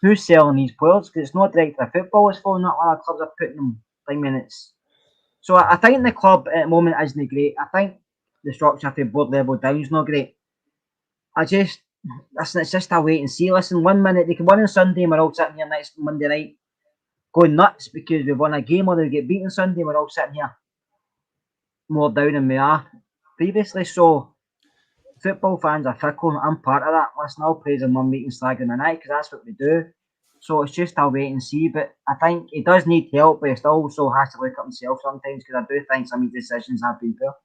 who's selling these players? Because it's not director of football is falling out while the clubs are putting them minutes. So I think the club at the moment isn't great. I think the structure at the board level down is not great. Listen, it's just a wait and see. Listen, 1 minute they can win on Sunday and we're all sitting here next Monday night going nuts because we've won a game, or they get beaten Sunday and we're all sitting here more down than we are previously. So football fans are fickle. I'm part of that. Listen, I'll praise them one week and slag them the night because that's what we do. So it's just a wait and see. But I think he does need help, but he still also has to look at himself sometimes, because I do think some of his decisions have been poor.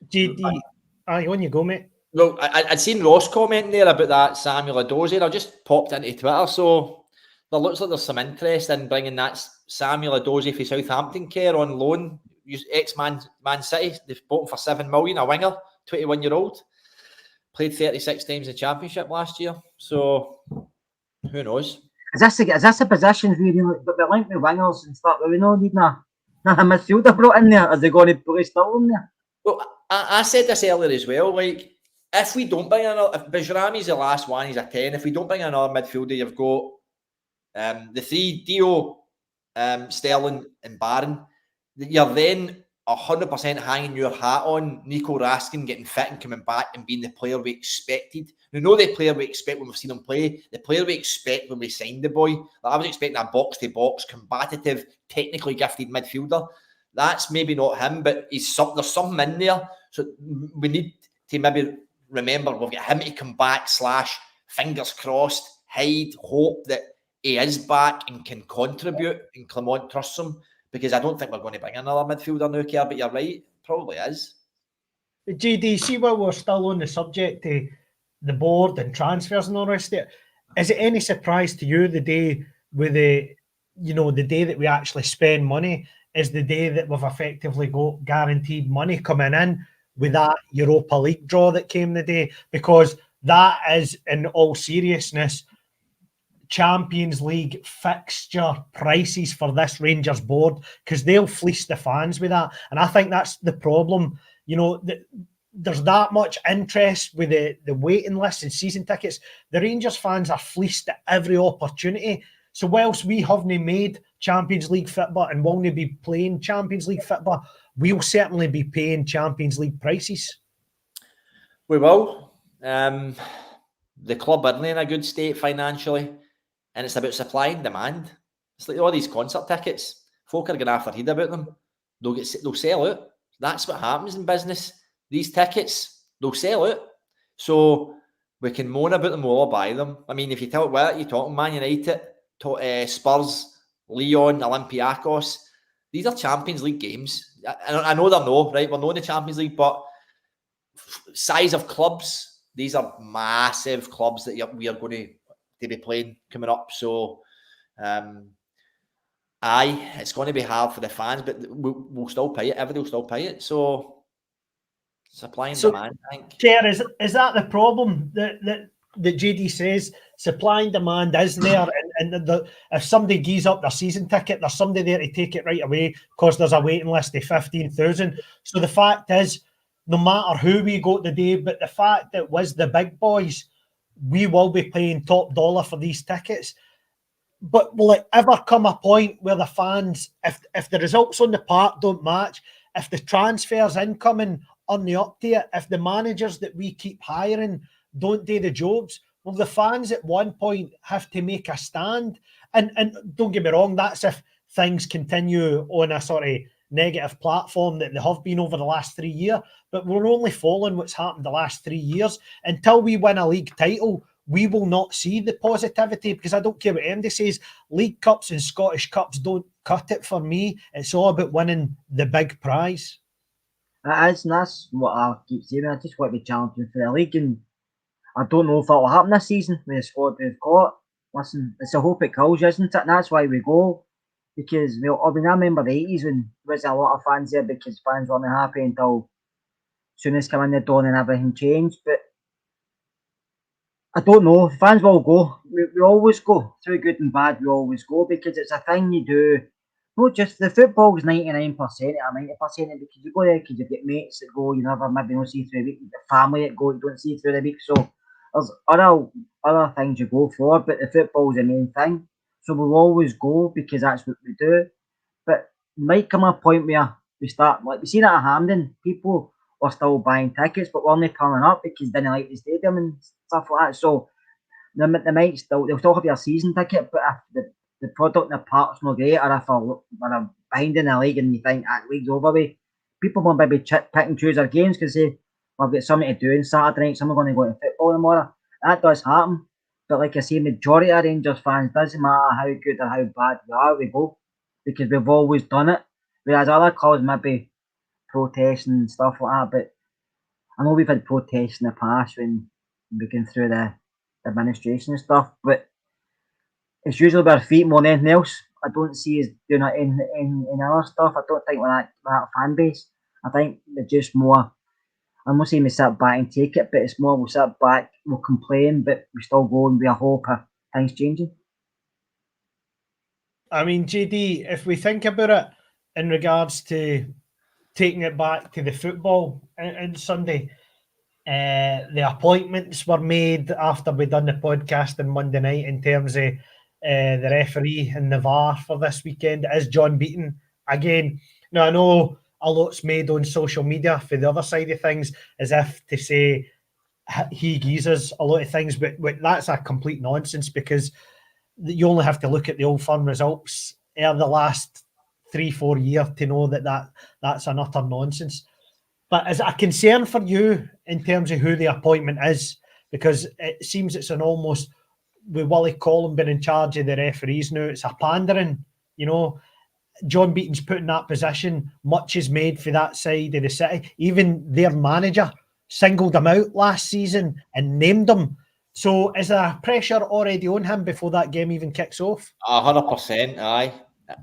JD, on you go, mate. Well, I'd seen Ross commenting there about that Samuel Edozie, and I just popped into Twitter. So there looks like there's some interest in bringing that Samuel Edozie for Southampton care on loan. Ex-Man City, they've bought him for $7 million, a winger, 21-year-old. Played 36 times in the Championship last year. So who knows? Is this a position where they're linked with wingers and stuff? Are we not needing a midfielder brought in there? Are they going to play still in there? Well, I said this earlier as well. Like, if we don't bring another, if Bajrami's the last one, he's a 10. If we don't bring another midfielder, you've got the three, Dio, Sterling and Barron. You're then 100% hanging your hat on Nico Raskin getting fit and coming back and being the player we expected. We know the player we expect when we've seen him play, the player we expect when we signed the boy. Like, I was expecting a box-to-box, combative, technically gifted midfielder. That's maybe not him, but there's something in there. So we need to maybe remember we've got him to come back / fingers crossed, hope that he is back and can contribute, and Clement trusts him. Because I don't think we're going to bring another midfielder now, Kerr, but you're right, probably is. JD, see, while we're still on the subject of the board and transfers and all the rest of it, is it any surprise to you the day with the day that we actually spend money is the day that we've effectively got guaranteed money coming in with that Europa League draw that came the day, because that is, in all seriousness, Champions League fixture prices for this Rangers board, because they'll fleece the fans with that. And I think that's the problem. You know, there's that much interest with the waiting list and season tickets. The Rangers fans are fleeced at every opportunity. So whilst we haven't made Champions League football and won't be playing Champions League football, we'll certainly be paying Champions League prices. We will. The club aren't in a good state financially, and it's about supply and demand. It's like all these concert tickets. Folk are going to have to read about them. They'll sell out. That's what happens in business. These tickets, they'll sell out. So we can moan about them, we'll all buy them. I mean, if you tell what you're talking, Man United, Spurs, Lyon, Olympiacos, these are Champions League games. I know they're no, right? We're not in the Champions League, but size of clubs, these are massive clubs that we are going to be playing coming up. So, it's going to be hard for the fans, but we'll still pay it. Everybody will still pay it. So, supply and demand, I think. Kerr, is that the problem that JD says? Supply and demand is there, and if somebody gees up their season ticket, there's somebody there to take it right away because there's a waiting list of 15,000. So the fact is, no matter who we go today, but the fact that was the big boys, we will be paying top dollar for these tickets. But will it ever come a point where the fans, if the results on the park don't match, if the transfers incoming on the up to it, if the managers that we keep hiring don't do the jobs, will the fans at one point have to make a stand? And don't get me wrong, that's if things continue on a sort of negative platform that they have been over the last 3 years. But we're only following what's happened the last 3 years. Until we win a league title, we will not see the positivity, because I don't care what anybody says. League Cups and Scottish Cups don't cut it for me. It's all about winning the big prize. It is, and that's what I keep saying. I just want to be challenging for the league, and I don't know if that will happen this season with the squad we've got. Listen, it's a hope it kills you, isn't it? And that's why we go. Because I remember the 80s when there was a lot of fans there, because fans weren't happy until Souness came in the door and everything changed. But I don't know. Fans will go. We always go. Through good and bad, we always go, because it's a thing you do. Not just the football's 99% or 90%, because you go there because you've got mates that go, you never maybe don't see through the week, you've got family that go, you don't see through the week. So there's other things you go for, but the football's the main thing. So we'll always go because that's what we do. But it might come a point where we start, like we've seen it at Hampden, people are still buying tickets, but we're only turning up because they didn't like the stadium and stuff like that. So they'll still have your season ticket, but if the product in the park's not great, or if we're behind in the league and you think that league's over with, people will maybe pick and choose their games because they have got something to do on Saturday night, some are going to go to football tomorrow. That does happen. But like I say, majority of Rangers fans, doesn't matter how good or how bad we are, we go. Because we've always done it. Whereas other clubs maybe protesting and stuff like that. But I know we've had protests in the past when we've been through the administration and stuff. But it's usually with our feet more than anything else. I don't see us doing it in other stuff. I don't think we're that fan base. I think they're just more, I'm not saying we sit back and take it, but it's more we'll sit back, we'll complain, but we still go and we hope things changing. I mean, JD, if we think about it in regards to taking it back to the football on Sunday, the appointments were made after we done the podcast on Monday night in terms of the referee and the VAR for this weekend is John Beaton. Again, now I know a lot's made on social media for the other side of things as if to say he geezes a lot of things, but that's a complete nonsense, because you only have to look at the Old Firm results of the last 3-4 years to know that's an utter nonsense. But is it a concern for you in terms of who the appointment is? Because it seems it's an almost, with Willie Collum being in charge of the referees now, it's a pandering, you know. John Beaton's put in that position, much is made for that side of the city. Even their manager singled him out last season and named him. So is there pressure already on him before that game even kicks off? 100%, aye.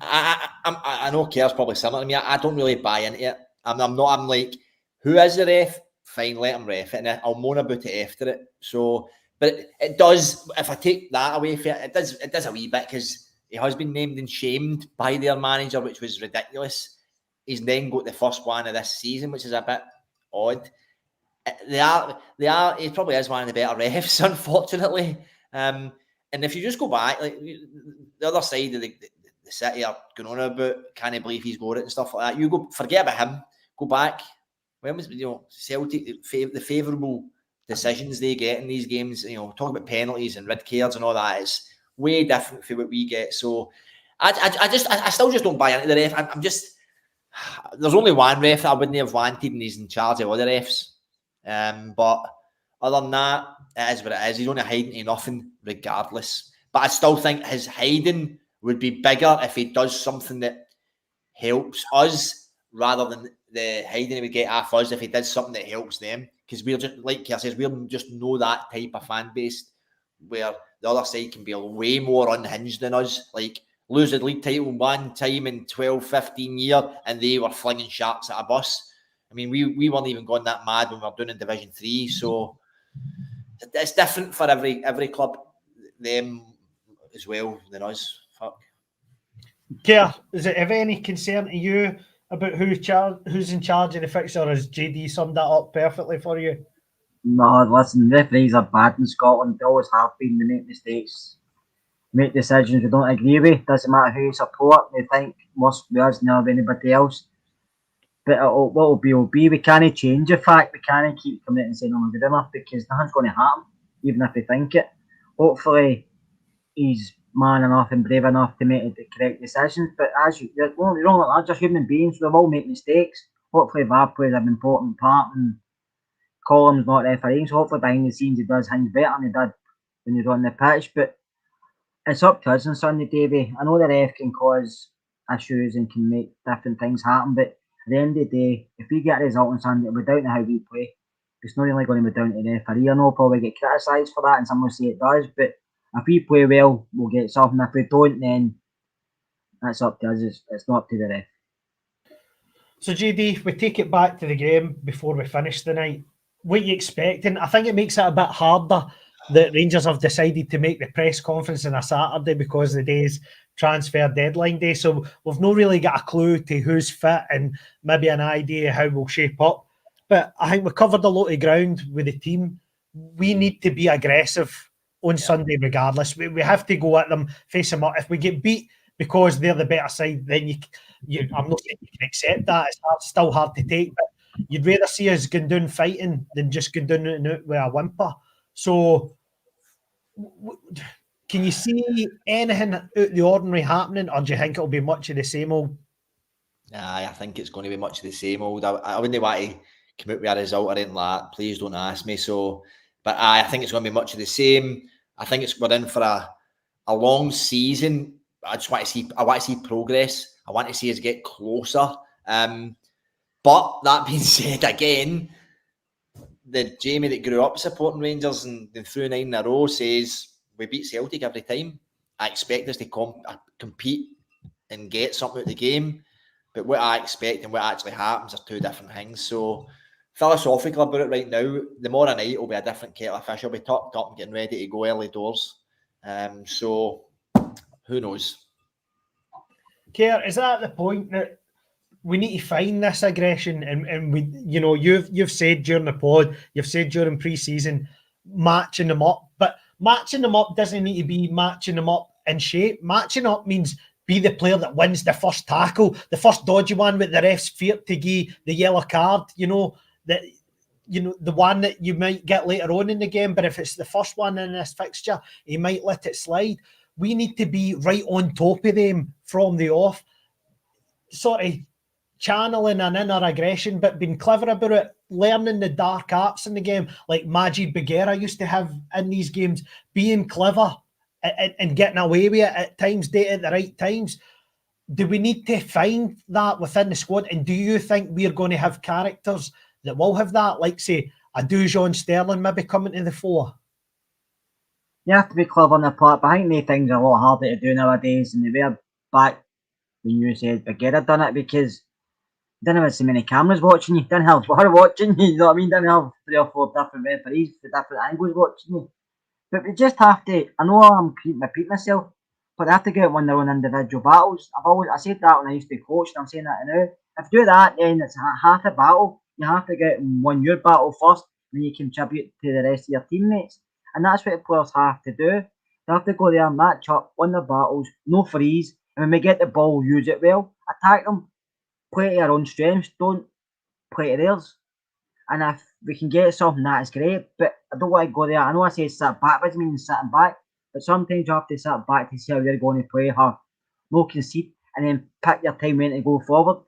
I know Kerr's probably similar to me. I don't really buy into it. I'm like, who is the ref? Fine, let him ref it, and I'll moan about it after it. So, but it does. If I take that away from it, it does a wee bit, because he has been named and shamed by their manager, which was ridiculous. He's then got the first one of this season, which is a bit odd. They are. He probably is one of the better refs, unfortunately. And if you just go back, like the other side of the City are going on about, can I believe he's got it and stuff like that. You go, forget about him. Go back. When was, Celtic, the favourable decisions they get in these games, talk about penalties and red cards and all that, it's way different from what we get. So I still just don't buy into the ref. I'm just, there's only one ref that I wouldn't have wanted, and he's in charge of other refs. But other than that, it is what it is. He's only hiding to nothing regardless. But I still think his hiding would be bigger if he does something that helps us, rather than the hiding he would get off us if he does something that helps them. Because we're just, like Kerr says, we're just know that type of fan base where the other side can be way more unhinged than us. Like, lose the league title one time in 12, 15 years, and they were flinging sharks at a bus. I mean, we weren't even going that mad when we were doing in Division 3. So it's different for every club, them as well, than us. Fuck. Kerr, is it of any concern to you about who's in charge of the fixture? Has JD summed that up perfectly for you? No, listen, referees are bad in Scotland. They always have been. They make mistakes, make decisions we don't agree with. Doesn't matter who you support. They think must be us, never anybody else. But what will be. We can't change the fact. We can't keep coming out and saying, "Oh, we're good enough," because nothing's going to happen, even if we think it. Hopefully, he's man enough and brave enough to make the correct decisions. But as you're wrong like that, just human beings. We all make mistakes. Hopefully, VAR plays an important part, and Column's not refereeing. So hopefully, behind the scenes, he does things better than he did when he was on the pitch. But it's up to us on Sunday, Davey. I know the ref can cause issues and can make different things happen, but at the end of the day, if we get a result on Sunday, we're down to how we play. It's not really going to be down to the referee. I know probably get criticised for that, and some will say it does, but if we play well, we'll get something. If we don't, then that's up to us. It's not up to the ref. So, JD, we take it back to the game before we finish the night. What are you expecting? I think it makes it a bit harder that Rangers have decided to make the press conference on a Saturday because the day's transfer deadline day. So we've not really got a clue to who's fit and maybe an idea how we'll shape up. But I think we covered a lot of ground with the team. We need to be aggressive on Sunday regardless. We have to go at them, face them up. If we get beat because they're the better side, then I'm not saying you can accept that. It's still hard to take, but you'd rather see us going down fighting than just going down and out with a whimper. So can you see anything out of the ordinary happening, or do you think it'll be much of the same old? I think it's going to be much of the same old. I wouldn't want to come out with a result or anything like that. Please don't ask me. So, but I think it's going to be much of the same. I think we're in for a long season. I want to see progress. I want to see us get closer. But that being said, again, the Jamie that grew up supporting Rangers and through 9 in a row says we beat Celtic every time. I expect us to compete and get something out of the game. But what I expect and what actually happens are two different things. So philosophical about it right now, the more night it'll be a different kettle of fish. I'll be tucked up and getting ready to go early doors. So who knows? Kerr, is that the point that we need to find this aggression? And we, you've said during the pod, you've said during pre-season, matching them up. But matching them up doesn't need to be matching them up in shape. Matching up means be the player that wins the first tackle, the first dodgy one with the ref's fear to give the yellow card, the one that you might get later on in the game. But if it's the first one in this fixture, he might let it slide. We need to be right on top of them from the off, sort of channeling an inner aggression, but being clever about it, learning the dark arts in the game, like Majid Bagheera used to have in these games, being clever and getting away with it at times, at the right times. Do we need to find that within the squad? And do you think we're going to have characters that will have that, like, say, a Dujon Sterling maybe coming to the fore? You have to be clever on the part, but I think these things are a lot harder to do nowadays, and they were back when you said Bagheera done it, because you didn't have so many cameras watching you, didn't have far watching you, you know what I mean? Didn't have 3 or 4 different referees for different angles watching you. But we just have to, I know I'm repeating myself, but they have to get win their own individual battles. I said that when I used to coach, and I'm saying that now. If you do that, then it's half a battle. You have to get and win your battle first, then you contribute to the rest of your teammates. And that's what the players have to do. They have to go there, match up, win their battles, no freeze, and when we get the ball, use it well, attack them, play to your own strengths, don't play to theirs. And if we can get something, that is great. But I don't want to go there. I know I say sit back, but it doesn't mean sitting back. But sometimes you have to sit back to see how you're going to play her. No concede, and then pick your time when to go forward.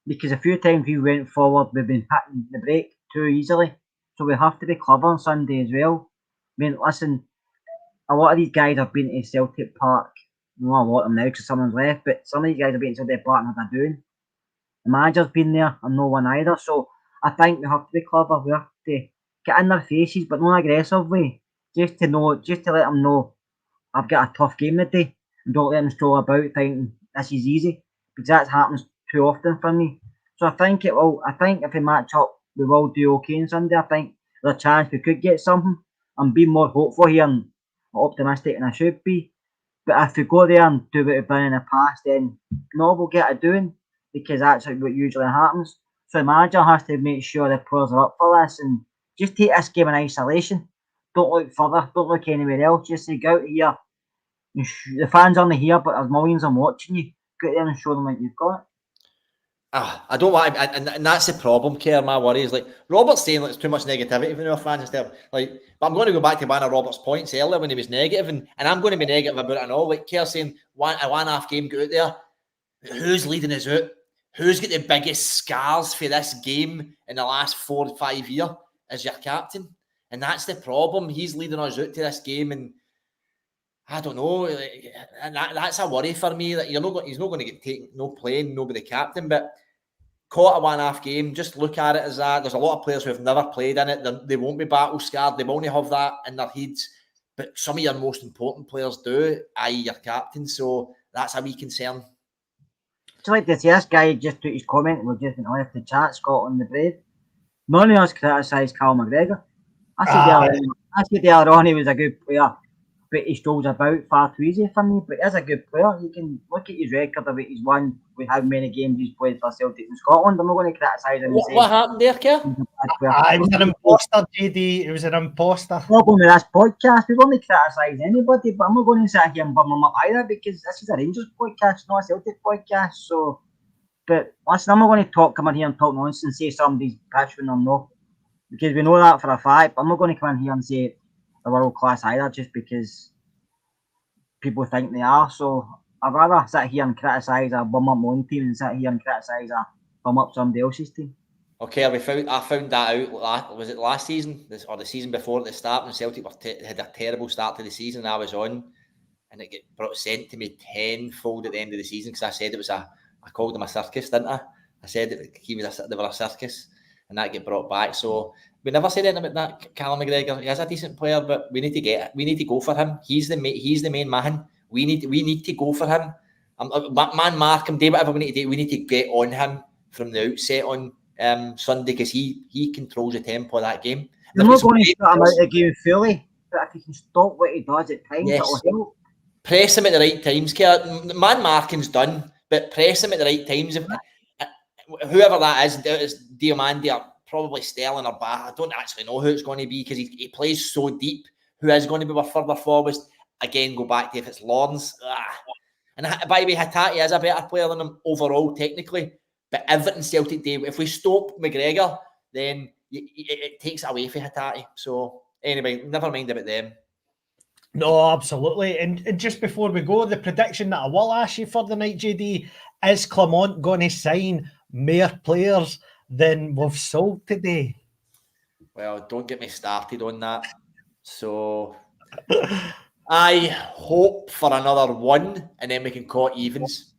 Because a few times we went forward, we've been hitting the break too easily. So we have to be clever on Sunday as well. I mean, listen, a lot of these guys have been to Celtic Park. Not a lot of them now because someone's left, but some of these guys have been to Celtic Park and what they're doing. The manager's been there and no one either. So I think we have to be clever. We have to get in their faces, but not aggressively. Just to let them know I've got a tough game today, and don't let them stroll about thinking this is easy, because that happens too often for me. So I think it will. I think if we match up, we will do okay on Sunday. I think there's a chance we could get something. I'm being more hopeful here and optimistic than I should be. But if we go there and do what we've done in the past, then no, we'll get it doing, because that's what usually happens. So the manager has to make sure the players are up for this and just take this game in isolation. Don't look further. Don't look anywhere else. Just say, go out here. The fans aren't here, but there's millions of them watching you. Go out there and show them what you've got. I don't want to, and that's the problem, Kerr. My worry is, like, Robert's saying like, it's too much negativity from our fans and stuff. Like, but I'm going to go back to one of Robert's points earlier when he was negative, and I'm going to be negative about it and all. Like Kerr saying, a one-half game, go out there. Who's leading us out? Who's got the biggest scars for this game in the last 4 or 5 years as your captain? And that's the problem. He's leading us out to this game, and I don't know. And that's a worry for me. That he's not going to get taken, no playing, nobody captain. But caught a one-half game. Just look at it as that. There's a lot of players who have never played in it. They won't be battle scarred. They won't have that in their heads. But some of your most important players do, i.e. your captain. So that's a wee concern. It's like this guy just took his comment and we're just left the chat, Scotland the Brave. None of us criticised Cal McGregor. I said the other on he was a good player, but he strolls about far too easy for me. But he's a good player. You can look at his record of what he's won with how many games he's played for Celtic in Scotland. I'm not going to criticise him. What happened there, Kerr? He was an imposter, JD. He was an imposter. I'm not going to this podcast. We won't criticise anybody, but I'm not going to sit here and bum him up either, because this is a Rangers podcast, not a Celtic podcast. So, but listen, I'm not going to come in here and talk nonsense and say somebody's passion or no, because we know that for a fact. But I'm not going to come in here and say they're world class either, just because people think they are. So I'd rather sit here and criticise or bum up my own team than sit here and criticise or bum up somebody else's team. Okay, I found that out. Was it last season or the season before at the start when Celtic had a terrible start to the season? I was on, and it got sent to me tenfold at the end of the season because I said it was I called them a circus, didn't I? I said they were a circus, and that get brought back. So we never said anything about that. Callum McGregor, he is a decent player, but we need to go for him. He's the main man. We need to go for him. Man, mark him, do whatever we need to do. We need to get on him from the outset on Sunday, because he controls the tempo of that game. I'm not going to start him out the game fully, but if he can stop what he does at times, yes, it'll help. Press him at the right times, Kerr. Man marking's done, but press him at the right times. Whoever that is Diomande or probably Sterling or Bah, I don't actually know who it's going to be, because he plays so deep. Who is going to be further forwards? Again, go back to if it's Lawrence. And by the way, Hatate is a better player than him overall, technically. But everything Celtic do, if we stop McGregor, then it takes away from Hatate. So anyway, never mind about them. No, absolutely. And just before we go, the prediction that I will ask you for the night, JD, is Clement going to sign more players than we've sold today? Well, don't get me started on that. So I hope for another one, and then we can call it evens.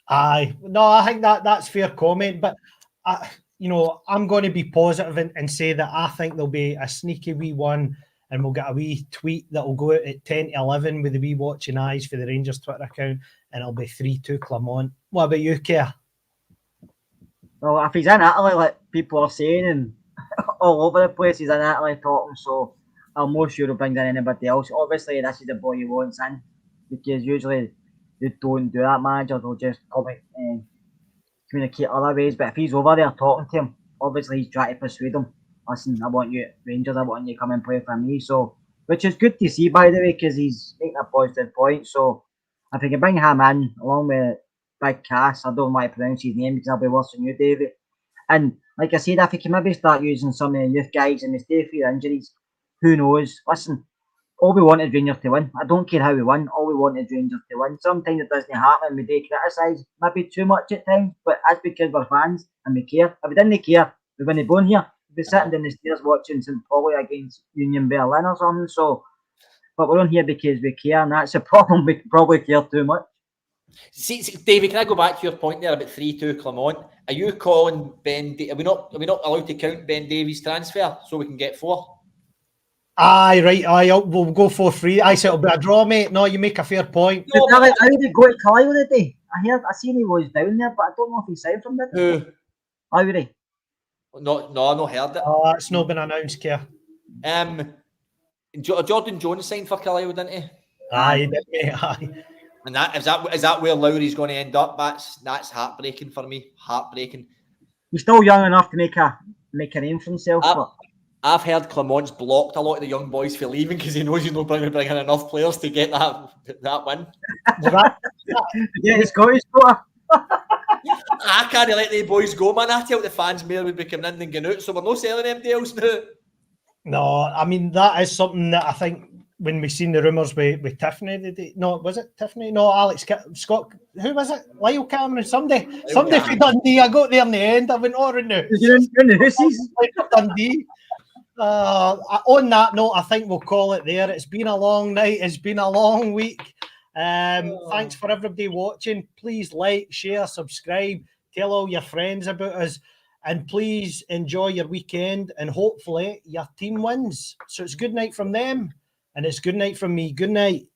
Aye. No, I think that's fair comment, but I'm going to be positive and say that I think there'll be a sneaky wee one and we'll get a wee tweet that will go out at 10 to 11 with the wee watching eyes for the Rangers Twitter account, and it'll be 3-2 Clement. What about you, Keir? Well, if he's in Italy, like people are saying, and all over the place, he's in Italy talking, so I'm more sure he'll bring in anybody else. Obviously, this is the boy he wants in, because usually they don't do that, manager. They'll just communicate other ways. But if he's over there talking to him, obviously he's trying to persuade him. Listen, I want you, Rangers, I want you to come and play for me. So, which is good to see, by the way, because he's making a positive point. So, if we can bring him in, along with Big Cass, I don't know why I pronounce his name because I'll be worse than you, David. And like I said, if he can maybe start using some of the youth guys and they stay for injuries, who knows? Listen, all we want is Rangers to win. I don't care how we win. All we want is Rangers to win. Sometimes it doesn't happen and we do criticise, maybe too much at times, but that's because we're fans and we care. If we didn't care, we wouldn't be born here. We'd be sitting down the stairs watching St. Pauli against Union Berlin or something. So, but we're on here because we care, and that's the problem. We probably care too much. See, David, can I go back to your point there about 3-2 Clement? Are you calling Ben? Are we not allowed to count Ben Davies' transfer so we can get 4? Aye, right. Aye, we'll go 4-3. I said it'll be a draw, mate. No, you make a fair point. No, how did he go to Carlisle today? I seen he was down there, but I don't know if he signed from there. Who? How would he? No, I've not heard it. Oh, it's not been announced, Keir. Jordan Jones signed for Carlisle, didn't he? Aye, he did, mate. Aye. And is that where Lowry's going to end up? That's heartbreaking for me. Heartbreaking. He's still young enough to make a name for himself. I've heard Clement's blocked a lot of the young boys for leaving because he knows he's not bringing enough players to get that win. Yeah, he's got his score. I can't let the boys go, man. I tell the fans more would be coming in than going out, so we're not selling them deals now. No, I mean, that is something that I think when we seen the rumours with Tiffany, no, was it Tiffany? No, Alex Scott. Who was it? Lyle Cameron. Somebody for Dundee. I got there in the end. I went over now. You're in the hussies. Dundee. On that note, I think we'll call it there. It's been a long night. It's been a long week. Thanks for everybody watching. Please like, share, subscribe, tell all your friends about us, and please enjoy your weekend, and hopefully your team wins. So it's good night from them, and it's good night from me. Good night.